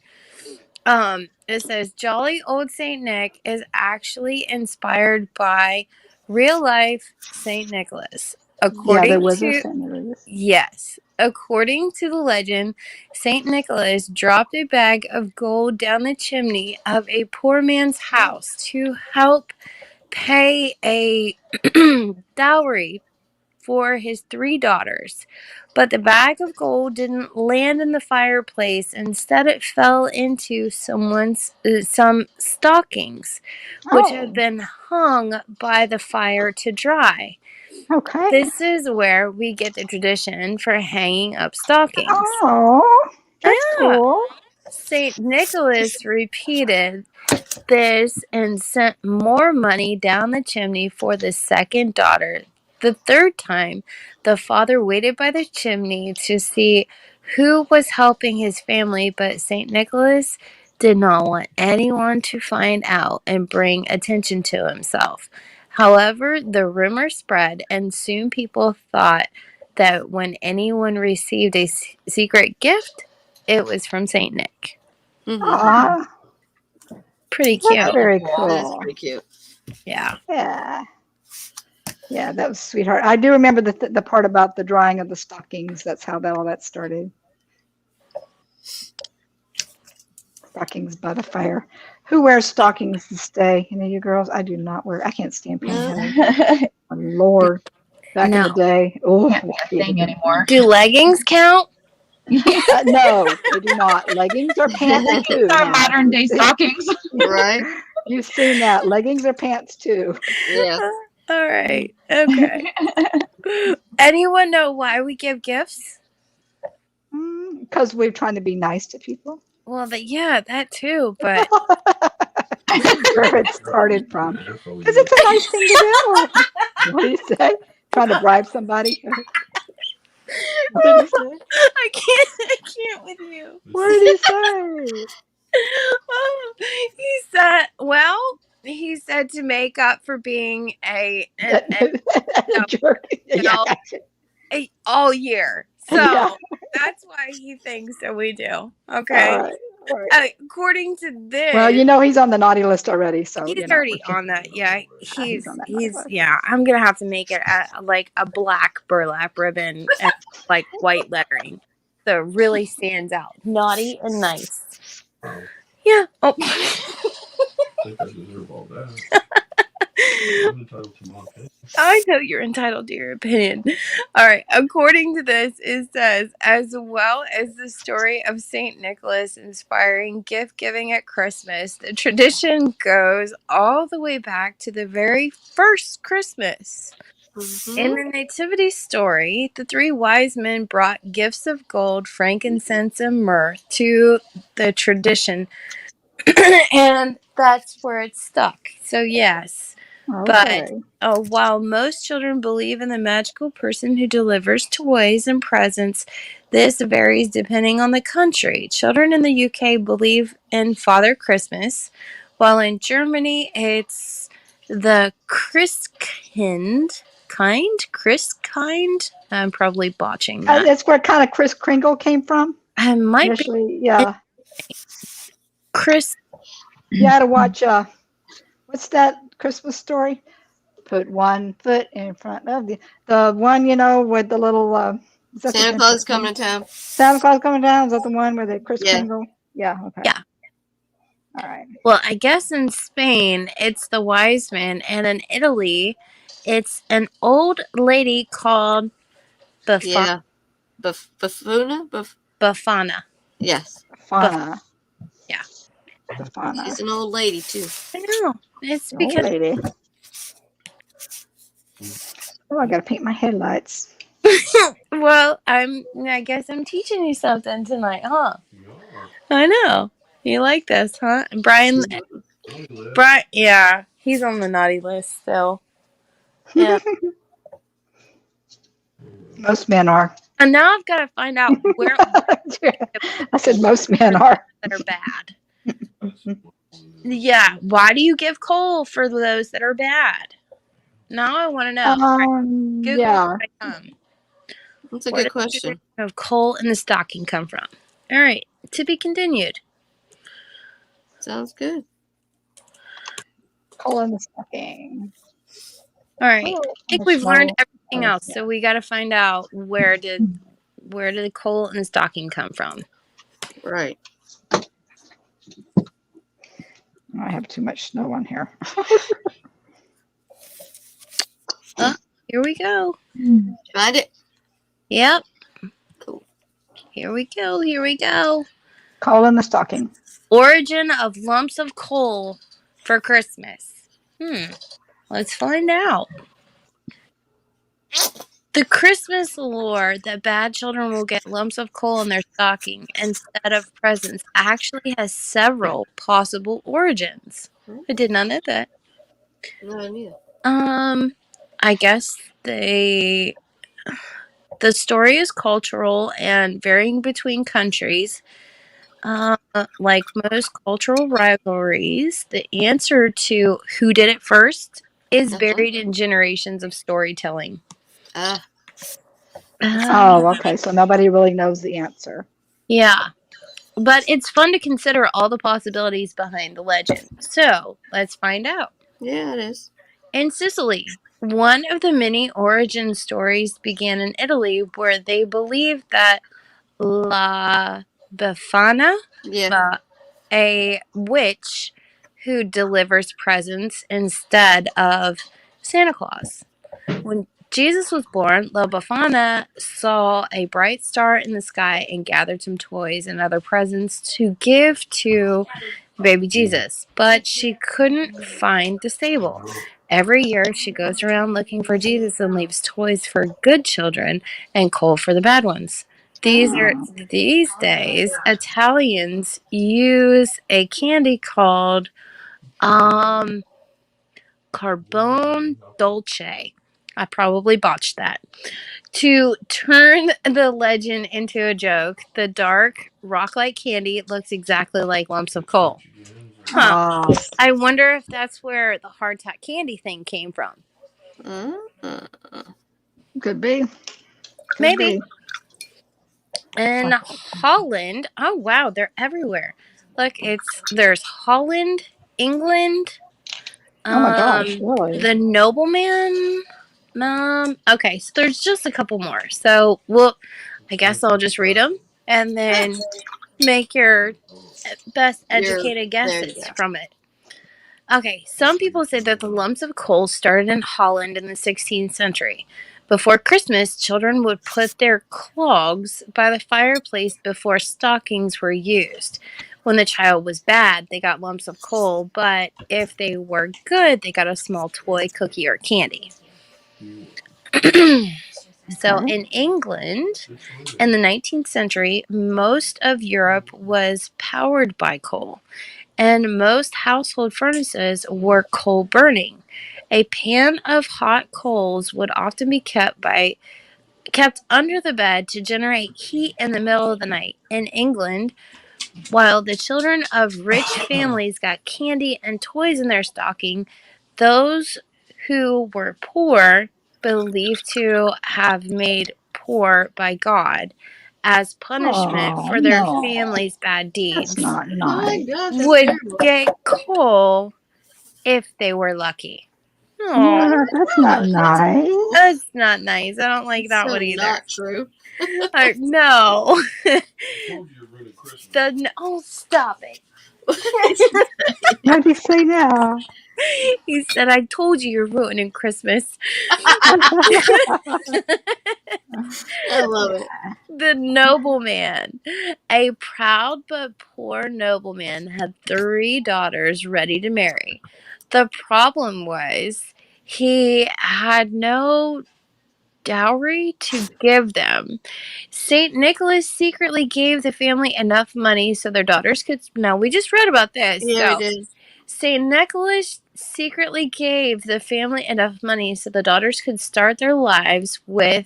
it says Jolly Old Saint Nick is actually inspired by real life Saint Nicholas.
Yeah, there was a Saint Nicholas.
Yes. According to the legend, St. Nicholas dropped a bag of gold down the chimney of a poor man's house to help pay a dowry for his 3 daughters. But the bag of gold didn't land in the fireplace. Instead, it fell into some stockings, which had been hung by the fire to dry.
Okay.
This is where we get the tradition for hanging up stockings.
Oh, that's cool.
St. Nicholas repeated this and sent more money down the chimney for the second daughter. The third time, the father waited by the chimney to see who was helping his family, but St. Nicholas did not want anyone to find out and bring attention to himself. However, the rumor spread, and soon people thought that when anyone received a secret gift, it was from St. Nick.
Aw,
Pretty cute.
that's very
That is
cool.
pretty cute.
Yeah.
Yeah. Yeah, that was sweetheart. I do remember the part about the drying of the stockings. That's how all that started. Stockings by the fire. Who wears stockings this day? Any of you girls? I do not wear. I can't stand pantyhose. Oh, Lord. Back in the day. Oh,
Can't be a thing anymore.
Do leggings count?
no, they do not. Leggings are pants too.
Our
now.
modern day stockings.
Right?
You've seen that. Leggings are pants too.
Yeah.
All right. Okay. Anyone know why we give gifts?
Because we're trying to be nice to people.
Well, yeah, that too. But
Where it started from. Because it's a nice thing to do. What do you say? Trying to bribe somebody? What did he say?
I can't with you.
What did he say?
He said to make up for being a
Jerk. Yeah, gotcha.
all year. So
Yeah.
that's why he thinks that we do.
All
Okay.
right. All right.
According to this,
Well, you know he's on the naughty list already, so
he's
you know,
already on that. Yeah,
he's on that naughty list.
yeah. I'm gonna have to make it like a black burlap ribbon and like white lettering, so it really stands out. Naughty and nice. Yeah. Oh.
I think I deserve all that. I'm entitled to my opinion.
I know you're entitled to your opinion. All right. According to this, it says, as well as the story of St. Nicholas inspiring gift giving at Christmas, the tradition goes all the way back to the very first Christmas. In the nativity story, the 3 wise men brought gifts of gold, frankincense, and myrrh to the tradition And that's where it's stuck. So yes, but
Okay.
while most children believe in the magical person who delivers toys and presents, this varies depending on the country. Children in the UK believe in Father Christmas, while in Germany it's the Christkind. I'm probably botching that.
That's where kind of Kris Kringle came from
I might be
initially. Yeah.
Chris.
You had to watch, what's that Christmas story? Put one foot in front of the one, with the little, is that
Santa
the
Claus is coming to town.
Santa Claus coming down? Is that the one where the Kris
Yeah.
Kringle? Yeah, okay.
Yeah.
All right.
Well, I guess in Spain it's the wise man, and in Italy it's an old lady called
Yeah. Bafuna?
Befana.
Yes.
Buff-
Fauna.
yeah.
The fauna.
She's an old lady, too.
I know. It's
Old
because
lady. Oh, I gotta paint my headlights.
well, I guess I'm teaching you something tonight, huh? I know. You like this, huh? Brian, yeah, he's on the naughty list still. Yeah.
Most men are.
And now I've got to find out where
I said most men are.
that are bad. Yeah. Why do you give coal for those that are bad? Now I want to know. Google
Yeah.
That's a
Where
good
does the
question.
tradition of coal in the stocking come from? All right. To be continued.
Sounds good.
Coal in the stocking.
All right.
Oh,
I think we've learned everything else.
yeah.
So we got to find out where did the coal in the stocking come from?
Right.
I have too much snow on here.
Here we go.
Find it.
Yep.
Cool.
Here we go. Here we go.
Coal in the stocking.
Origin of lumps of coal for Christmas. Let's find out. The Christmas lore that bad children will get lumps of coal in their stocking instead of presents actually has several possible origins. I did not know that.
No, neither.
I guess the story is cultural and varying between countries. Like most cultural rivalries, the answer to who did it first is buried in generations of storytelling.
Oh, okay. So nobody really knows the answer.
Yeah. But it's fun to consider all the possibilities behind the legend. So let's find out.
Yeah, it is.
In Sicily, one of the many origin stories began in Italy where they believed that La Befana, a witch who delivers presents instead of Santa Claus. When Jesus was born, La Befana saw a bright star in the sky and gathered some toys and other presents to give to baby Jesus, but she couldn't find the stable. Every year, she goes around looking for Jesus and leaves toys for good children and coal for the bad ones. These days, Italians use a candy called carbone dolce. I probably botched that. To turn the legend into a joke, the dark, rock-like candy looks exactly like lumps of coal. Huh. I wonder if that's where the hardtack candy thing came from.
Could be.
Maybe. In Holland, oh wow, they're everywhere. Look, there's Holland, England.
Oh my gosh, really?
The nobleman. Okay, so there's just a couple more. So I guess I'll just read them and then make your best educated guesses from it. Okay, some people say that the lumps of coal started in Holland in the 16th century. Before Christmas, children would put their clogs by the fireplace before stockings were used. When the child was bad, they got lumps of coal, but if they were good, they got a small toy, cookie, or candy. So in England, in the 19th century, most of Europe was powered by coal. and most household furnaces were coal burning. A pan of hot coals would often be kept under the bed to generate heat in the middle of the night. In England, while the children of rich families got candy and toys in their stocking, those who were poor, believed to have made poor by God as punishment
Oh
for their
no,
family's bad
that's
deeds,
not
Oh my
nice.
God, that's
would
terrible.
get coal if they were lucky. Oh,
Yeah, that's not
Oh, that's
nice.
that's not nice. I don't like
that's
that
so
one either.
not true.
No.
I told you you're ruining Christmas.
Oh, stop it.
What do you say now?
He said, I told you you're ruining Christmas.
I love it.
The nobleman. A proud but poor nobleman had 3 daughters ready to marry. The problem was he had no dowry to give them. St. Nicholas secretly gave the family enough money so their daughters could. No, we just read about this.
Yeah, we
So,
did.
St. Nicholas secretly gave the family enough money so the daughters could start their lives with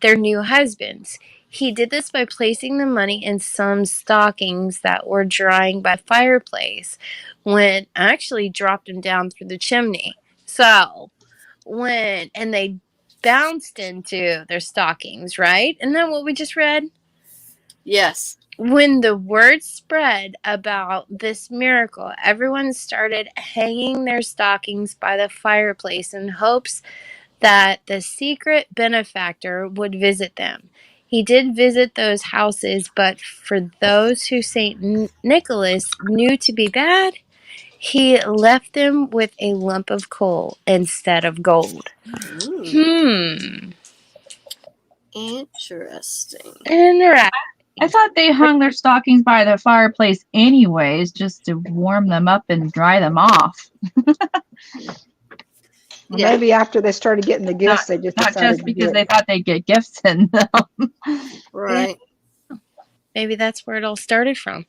their new husbands. He did this by placing the money in some stockings that were drying by the fireplace when actually dropped them down through the chimney. So, and they bounced into their stockings, right? Isn't that what we just read?
Yes.
When the word spread about this miracle, everyone started hanging their stockings by the fireplace in hopes that the secret benefactor would visit them. He did visit those houses, but for those who St. Nicholas knew to be bad, he left them with a lump of coal instead of gold.
Mm, interesting.
Interesting.
I thought they hung their stockings by the fireplace anyways, just to warm them up and dry them off.
Well,
Yeah.
maybe after they started getting the gifts, they just
Not
decided
just
to
because
do
they
it.
thought they'd get gifts in them.
Right.
Maybe that's where it all started from.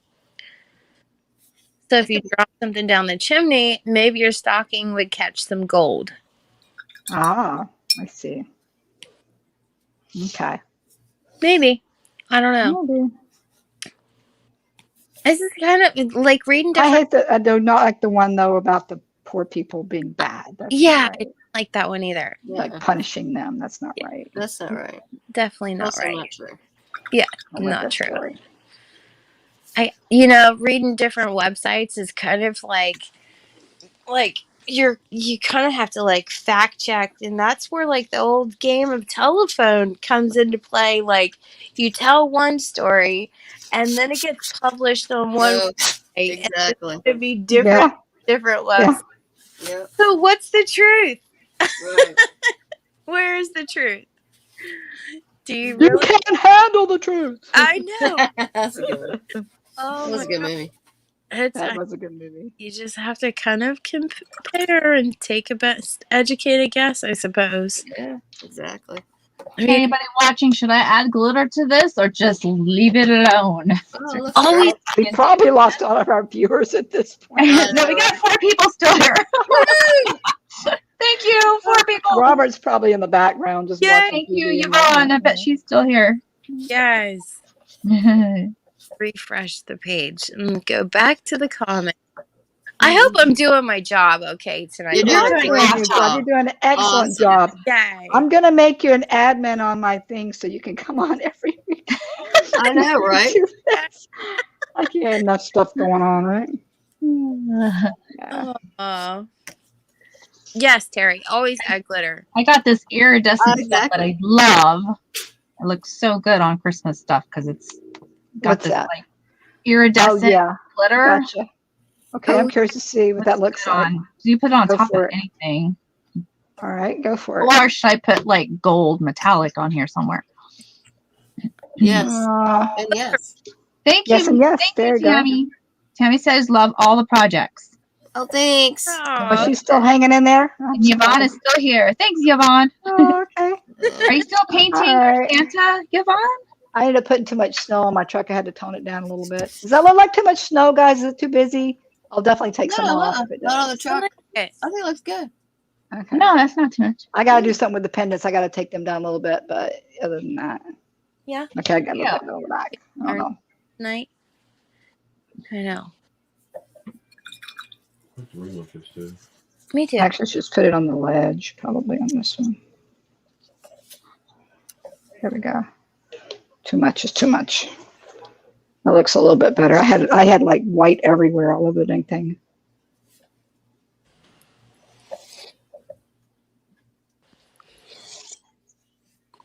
So if you drop something down the chimney, maybe your stocking would catch some gold.
Ah, I see. Okay.
Maybe. I don't know.
Maybe.
This is kind of like reading
I
different.
hate that. I do not like the one though about the poor people being bad. That's not
Yeah, I
right.
don't like that one either.
Like
Yeah.
punishing them. That's not right.
That's not right.
Definitely not
Also
right.
not true.
Yeah,
I love
not
that
true.
story.
Reading different websites is kind of like you kind of have to like fact check, and that's where like the old game of telephone comes into play. Like you tell one story and then it gets published on one
No,
website and it's
exactly.
going to be different
Yeah.
websites.
Yep.
So what's the truth?
Right.
Where is the truth? Do you
You
really?
can't handle the truth.
I know.
That's a good one. That
Oh
was
my
a good
god.
movie.
That was a good movie.
You just have to kind of compare and take a best educated guess, I suppose.
Yeah, exactly.
I mean,
Anybody watching, should I add glitter to this or just leave it alone?
Oh, look.
always.
We probably lost all of our viewers at this point.
No, we got 4 people still here. Thank you, 4 people.
Robert's probably in the background just
Yay.
watching
Thank you,
TV.
Yvonne. I bet she's still here.
Yes. Refresh the page and go back to the comment. I hope I'm doing my job okay tonight.
You're
You're
doing a
doing
great
a good job.
job.
You're doing an excellent
Awesome.
job.
Yay.
I'm going to make you an admin on my thing so you can come on every week.
I know, right?
I can't have enough stuff going on, right? Yeah.
Aw. Yes, Terry. Always add glitter.
I got this iridescent stuff that
Exactly.
I love. It looks so good on Christmas stuff because it's got
What's
this
that?
like
Oh,
iridescent
yeah.
glitter.
Gotcha. Okay, I'm curious to see what that looks like.
On. You put it on
Go
top
for
of
it.
anything.
All right, go for it.
Or should I put like gold metallic on here somewhere?
Yes.
Uh,
And yes.
Thank
yes
you.
and yes.
Thank
There
you,
you go.
Tammy. Tammy says love all the projects.
Oh, thanks.
Oh,
Aw.
she's still hanging in there? I'm
And Yvonne is
surprised.
still here. Thanks, Yvonne.
Oh, okay.
Are you still painting
All right.
Santa, Yvonne?
I ended up putting too much snow on my truck. I had to tone it down a little bit. Does that look like too much snow, guys? Is it too busy? I'll definitely take some off if it
Not on the
does.
I
truck.
like it.
I think it looks good.
Okay.
No, that's not too much.
I got to do something with the pendants. I got to take them down a little bit, but other than that.
Yeah.
Okay, I got a little
Yeah.
bit on the back. I don't
Or
know.
night. I know.
I think the ring looks good too.
Me too.
Actually, just put it on the ledge, probably on this one. Here we go. Too much is too much. That looks a little bit better. I had like white everywhere all over the dang thing.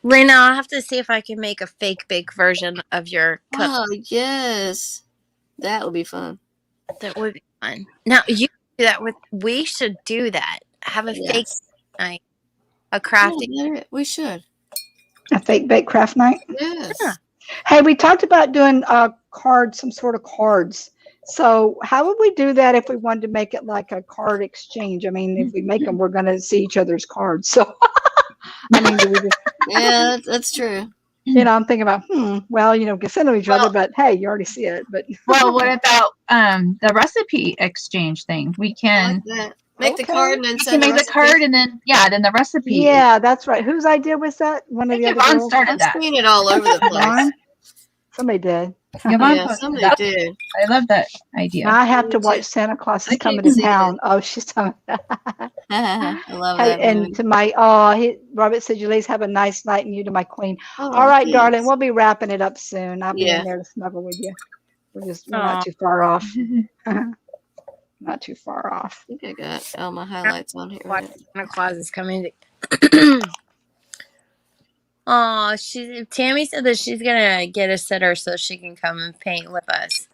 Lena, I'll have to see if I can make a fake bake version of your cup.
Oh, yes. That would be fun.
That would be fun. Now you do that with. We should do that. Have a fake
Yes.
night, a crafting.
Yeah, we should.
A fake bake craft night.
Yes.
Yeah.
Hey, we talked about doing cards, some sort of cards. So how would we do that if we wanted to make it like a card exchange? I mean, if we make them, we're going to see each other's cards. So, I mean, do we just,
Yeah, that's true.
I'm thinking about, well, we can send them each other, but hey, you already see it. But
Well, what about the recipe exchange thing? We
I
can
like that. Make the
Okay.
card and then
we
send
can
the
make the
recipe.
card and then then the recipe.
yeah, that's right. Whose idea was that? One
I
of the
think
other
Yvonne
girls?
started
I've
that.
seen it all over the place.
Yvonne? Somebody did.
Yvonne
Yeah,
posted
somebody
that.
did.
I love that idea.
Now I have
Me
to
too.
watch Santa Claus
I
is Coming
can't
to
see
Town. Oh, she's talking.
I love
Hey,
that
and
movie.
to my Robert said, you ladies have a nice night, and you to my queen.
Oh,
All right, darling,
thanks.
we'll be wrapping it up soon. I'll be
Yeah.
in there to snuggle with you. We're
Aw.
not too far off. Not too far off.
I think I got all my highlights on here.
Watch
Right?
Santa Claus is coming. Oh, Tammy said that she's gonna get a sitter so she can come and paint with us.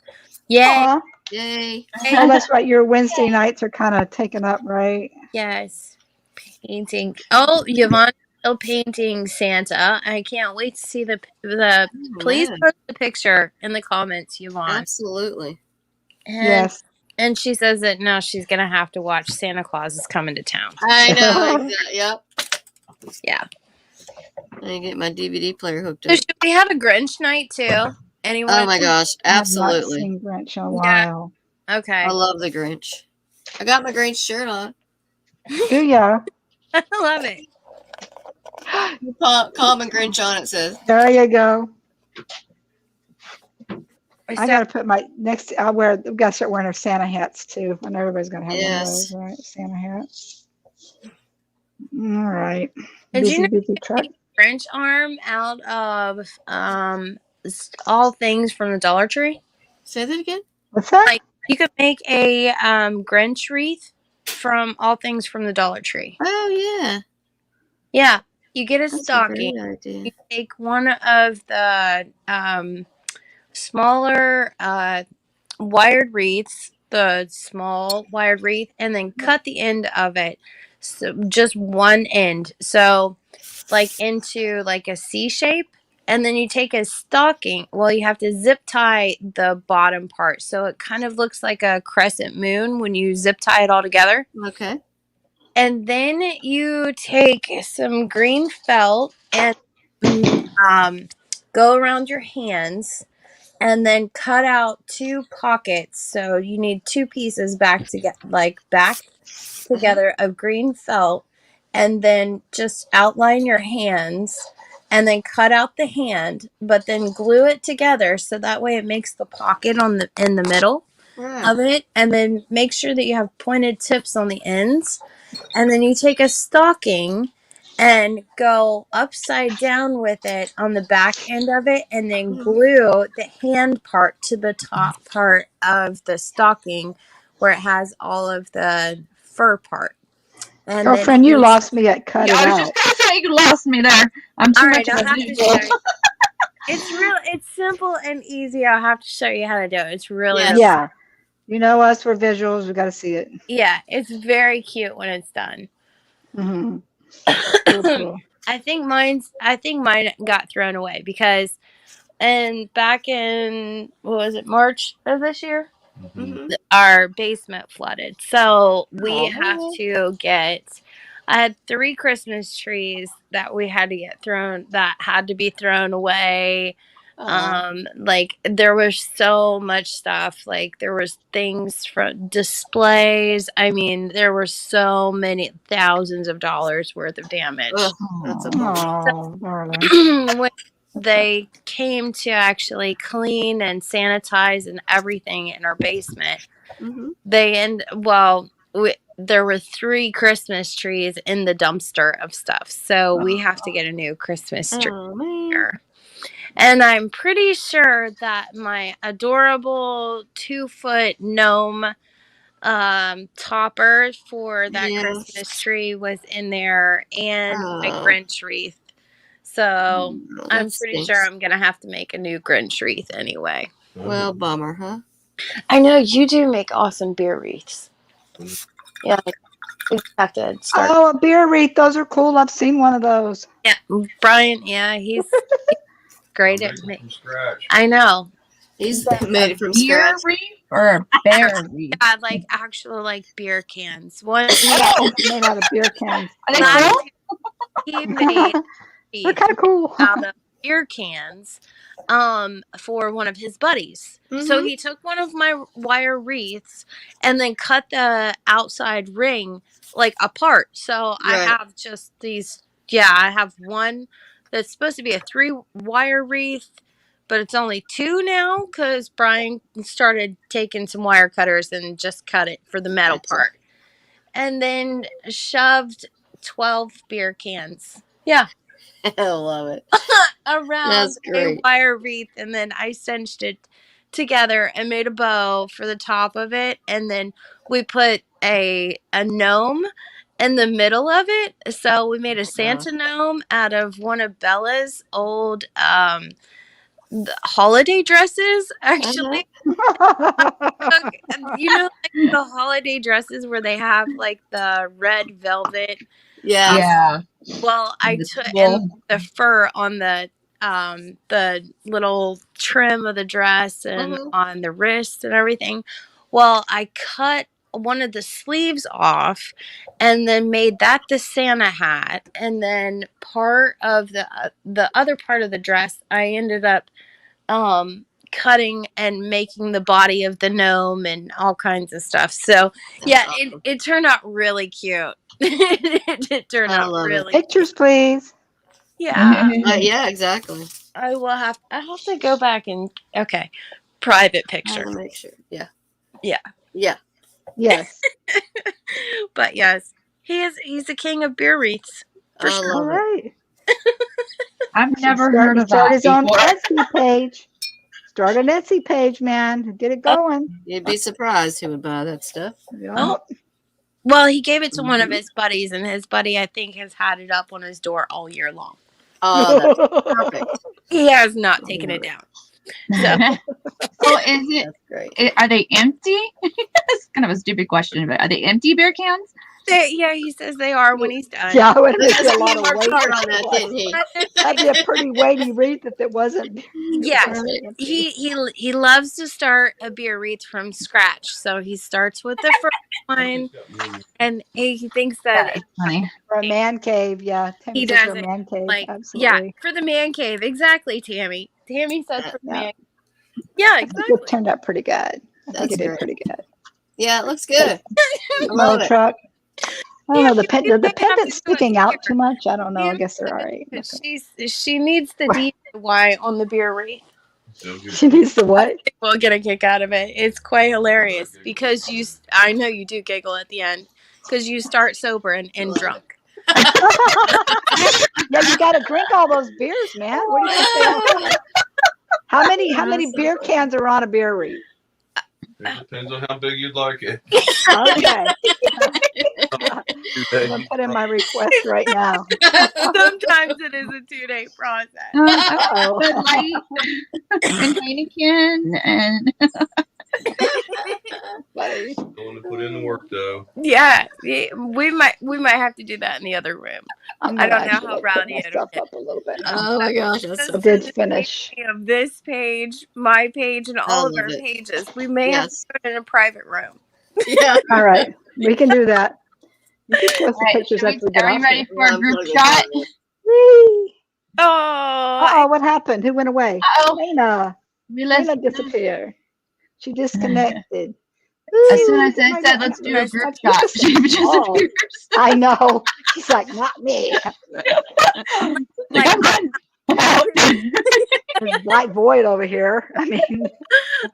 Yay!
Aw.
Yay.
Oh, that's right. Your Wednesday nights are kind of taken up, right?
Yes, painting. Oh, Yvonne's still painting Santa. I can't wait to see the. Please
Yeah.
post the picture in the comments, Yvonne.
Absolutely.
And
Yes.
and she says that now she's gonna have to watch Santa Claus is Coming to Town.
I know. Exactly. Yep.
Yeah.
I need to get my DVD player hooked
So
up.
should we have a Grinch night too? Anyone?
Oh my gosh.
I have not
Absolutely.
seen Grinch in a
Yeah.
while.
Okay.
I love the Grinch. I got my Grinch shirt on.
Do ya?
I love it.
Common Grinch on it says.
There you go. I
So-
got to put my next. We got to start wearing our Santa hats too. I know everybody's gonna have one of
Yes.
those, right? Santa hats. All right.
Did you
Busy truck.
Grinch arm out of all things from the Dollar Tree.
Say that again.
What's that?
Like you could make a Grinch wreath from all things from the Dollar Tree.
Oh yeah.
Yeah, you get a
That's
stocking.
a great idea.
You take one of the smaller wired wreaths, the small wired wreath, and then cut the end of it, so just one end, so like into like a C shape. And then you take a stocking. Well, you have to zip tie the bottom part, so it kind of looks like a crescent moon when you zip tie it all together.
Okay.
And then you take some green felt and go around your hands and then cut out 2 pockets. So you need 2 pieces back together of green felt, and then just outline your hands and then cut out the hand, but then glue it together so that way it makes the pocket in the middle
Right.
of it, and then make sure that you have pointed tips on the ends. And then you take a stocking and go upside down with it on the back end of it, and then glue the hand part to the top part of the stocking where it has all of the fur part. And
Girlfriend, you lost me at cut
Yeah,
it
I was
out.
just gonna say you lost me there. I'm too
All
much
right, I'll
of a
have to
visual.
show you. It's simple and easy. I'll have to show you how to do it. It's really,
Yes.
really
Yeah. You know us, we're visuals. We got to see it.
yeah, it's very cute when it's done.
Mm-hmm. Cool.
I think mine got thrown away because back in what was it, March of this year?
Mhm.
Our basement flooded. So we
Oh.
have to I had 3 Christmas trees that we had to get thrown, that had to be thrown away. Like there was so much stuff. Like there was things from displays. I mean, there were so many thousands of dollars worth of damage.
Ugh, that's a bummer.
Oh, darling.
When they came to actually clean and sanitize and everything in our basement, there were 3 Christmas trees in the dumpster of stuff. So we have to get a new Christmas tree here. And I'm pretty sure that my adorable 2-foot gnome topper for that Christmas tree was in there, and my Grinch wreath. So I'm pretty sure I'm going to have to make a new Grinch wreath anyway.
Well, bummer, huh?
I know you do make awesome beer wreaths. Yeah, we have to start.
Oh, a beer wreath. Those are cool. I've seen one of those.
Yeah, Brian. Yeah, he's great at
from scratch.
I know.
He's made it from
Beer
scratch.
wreath or a bear wreath?
Yeah, like actual like beer cans. One
Made out of beer cans.
Are they cool?
he made
They're kind of cool.
out of beer cans for one of his buddies. So he took one of my wire wreaths and then cut the outside ring like apart. So I have just these I have one that's supposed to be a 3-wire wreath, but it's only 2 now because Brian started taking some wire cutters and just cut it for the metal part. And then shoved 12 beer cans. Yeah.
I love it.
Around a wire wreath, and then I cinched it together and made a bow for the top of it, and then we put a gnome in the middle of it. So we made a Santa gnome out of one of Bella's old holiday dresses, actually. You know, like the holiday dresses where they have like the red velvet.
Yeah.
Well, I took the fur on the little trim of the dress and on the wrist and everything. Well, I cut one of the sleeves off and then made that the Santa hat, and then part of the other part of the dress I ended up cutting and making the body of the gnome and all kinds of stuff. So it turned out really cute. It turned out really
pictures, please.
Yeah.
Yeah, exactly.
I have to go back and private picture.
To make sure. Yeah.
Yes.
But yes, he's the king of beer wreaths. For sure.
All right.
I've never heard of that.
Start his own Etsy page. Start an Etsy page, man. Get it going.
You'd be surprised who would buy that stuff.
Yeah.
Well, he gave it to one of his buddies, and his buddy, I think, has had it up on his door all year long.
Oh, that's perfect.
He has not taken it down.
So is it? Are they empty? It's kind of a stupid question, but are they empty beer cans?
Yeah, he says they are when he's done.
Yeah, I would make a lot of weight
on that, didn't he?
That'd be a pretty weighty wreath if it wasn't.
Yeah, he loves to start a beer wreath from scratch. So he starts with the first one, and he thinks that
for a man cave. Yeah,
he does
for a man cave.
Like
absolutely.
For the man cave. Exactly, Tammy. Tammy says for the man. Yeah, exactly.
It turned out pretty good. I think it did pretty good.
Yeah, it looks good.
Little truck. I don't know, the pendant's sticking out too much. I don't know. I guess they're all right.
She needs the DIY on the beer wreath.
She needs the what?
We'll get a kick out of it. It's quite hilarious because I know you do giggle at the end because you start sober and drunk.
Yeah, you got to drink all those beers, man. What do you think? How many beer cans are on a beer wreath?
It depends on how big you'd like it.
Okay. I'm going to put in my request right now.
Sometimes it is a 2-day process.
Bud Light and Heineken and
Going to put in the work though.
Yeah, we might have to do that in the other room. I don't know how rowdy it'll get.
Up a little bit.
Oh my gosh, that's so
did finish.
Of this page, my page, and all of our pages. We may have to put it in a private room.
Yeah.
All right, we can do that. We can post the pictures after we get
Are
off.
you ready for a group shot?
Whee! Uh-oh, what happened? Who went away?
Uh-oh.
Lena.
We
Lena
left.
disappeared. She disconnected.
As soon
Ooh,
as I
my
said,
God.
let's do a group
My
shot,
goodness,
she
oh,
disappears.
I know. She's like, not me.
Like, I'm done. I'm out.
There's black void over here. I mean,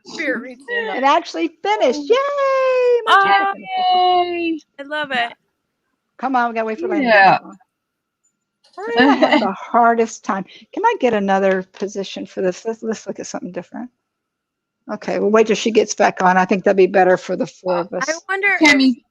Spirit reached in.
it actually finished. Yay! My
Oh,
chapter finished.
Yay.
I love it.
Come on, we gotta wait for Lena to
Yeah.
get on. I'm having the hardest time. Can I get another position for this? Let's look at something different. Okay, we'll wait till she gets back on. I think that'd be better for the four of
I
us.
wonder if
Tammy.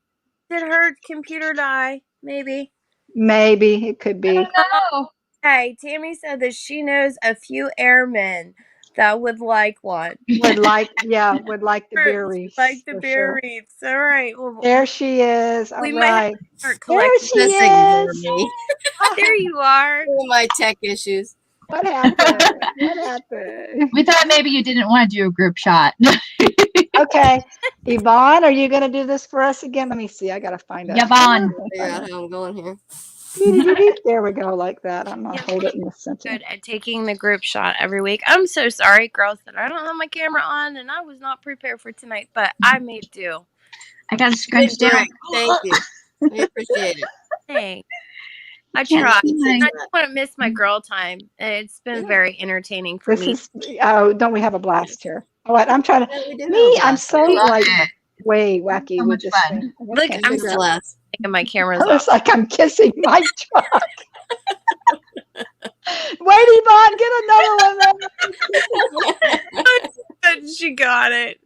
did her computer die? Maybe.
Maybe it could be.
No.
Hey, Tammy said that she knows a few airmen that would like one.
Would like the beer wreaths.
Like the
for
beer
sure.
wreaths. All right. Well,
There she is. All
we might have
right.
to start
There
collecting.
she
Just ignore
is.
me.
There you are.
All my tech issues.
What happened? What happened?
We thought maybe you didn't want to do a group shot.
Okay. Yvonne, are you going to do this for us again? Let me see. I got to find out.
Yvonne.
Figure out how I'm going here.
There we go, like that. I'm going to hold it in the center.
Good at taking the group shot every week. I'm so sorry, girls, that I don't have my camera on and I was not prepared for tonight, but I made do.
I got to scrunch
Good
down.
break. Thank you. We appreciate it.
Thanks. I
Can't
tried.
see my-
I don't want to miss my girl time. It's been
Yeah.
very entertaining for
This
me.
is, don't we have a blast here? Oh, what? I'm trying to,
Yeah, we do have
me,
a
I'm
blast.
so
Love
like
it.
way wacky
So
with
much
this
fun.
thing.
Look,
Okay,
I'm
Big
still
blast.
taking my cameras
it looks
off.
like I'm kissing my truck. Wait, Yvonne, get another one.
And she got it.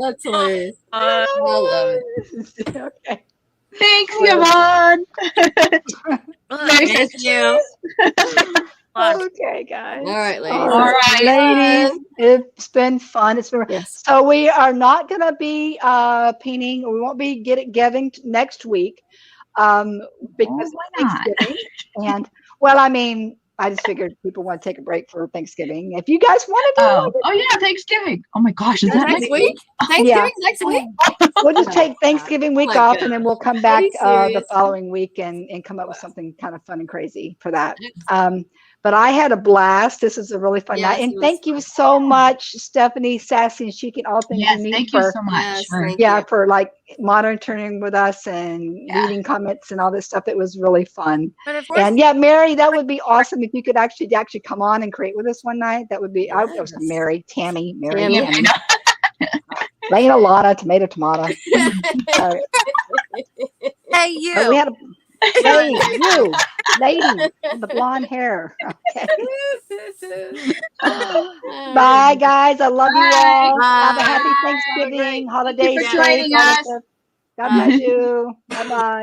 That's hilarious.
Uh,
I love
it. Okay.
Thanks, Yvonne.
look,
Thank you.
Okay, guys.
All right, ladies.
All right, ladies. It's been fun. It's been
Yes.
so we are not going to be painting. We won't be giving next week because
why
of
not?
Thanksgiving. And well, I mean, I just figured people want to take a break for Thanksgiving. If you guys want to do
Oh yeah, Thanksgiving. Oh my gosh, is that
Next
next
week? Thanksgiving next week?
we'll just take Thanksgiving week
my
off,
gosh.
and then we'll come
Are
back
you
the
serious?
following week and come up with something kind of fun and crazy for that. But I had a blast. This is a really fun
Yes,
night, and
it was
thank you
fun.
so much, Stephanie, Sassy, and Chic, and all things
Yes,
unique
thank you
for
so much.
Yes,
for-
thank you.
for like monitoring with us and reading comments and all this stuff. It was really fun.
but of course,
And yeah, Mary, that would be awesome if you could actually come on and create with us one night. That would be. I was
Yes.
Mary, Tammy, Mary,
Tammy.
Tammy. Lena, Lana, tomato.
hey, you.
We had a lady with the blonde hair. Okay. Bye, guys. I love you all. Have a happy
Bye.
Thanksgiving,
Thank you
holidays,
for
safe,
joining
all that
us.
stuff. God bless you. Bye bye.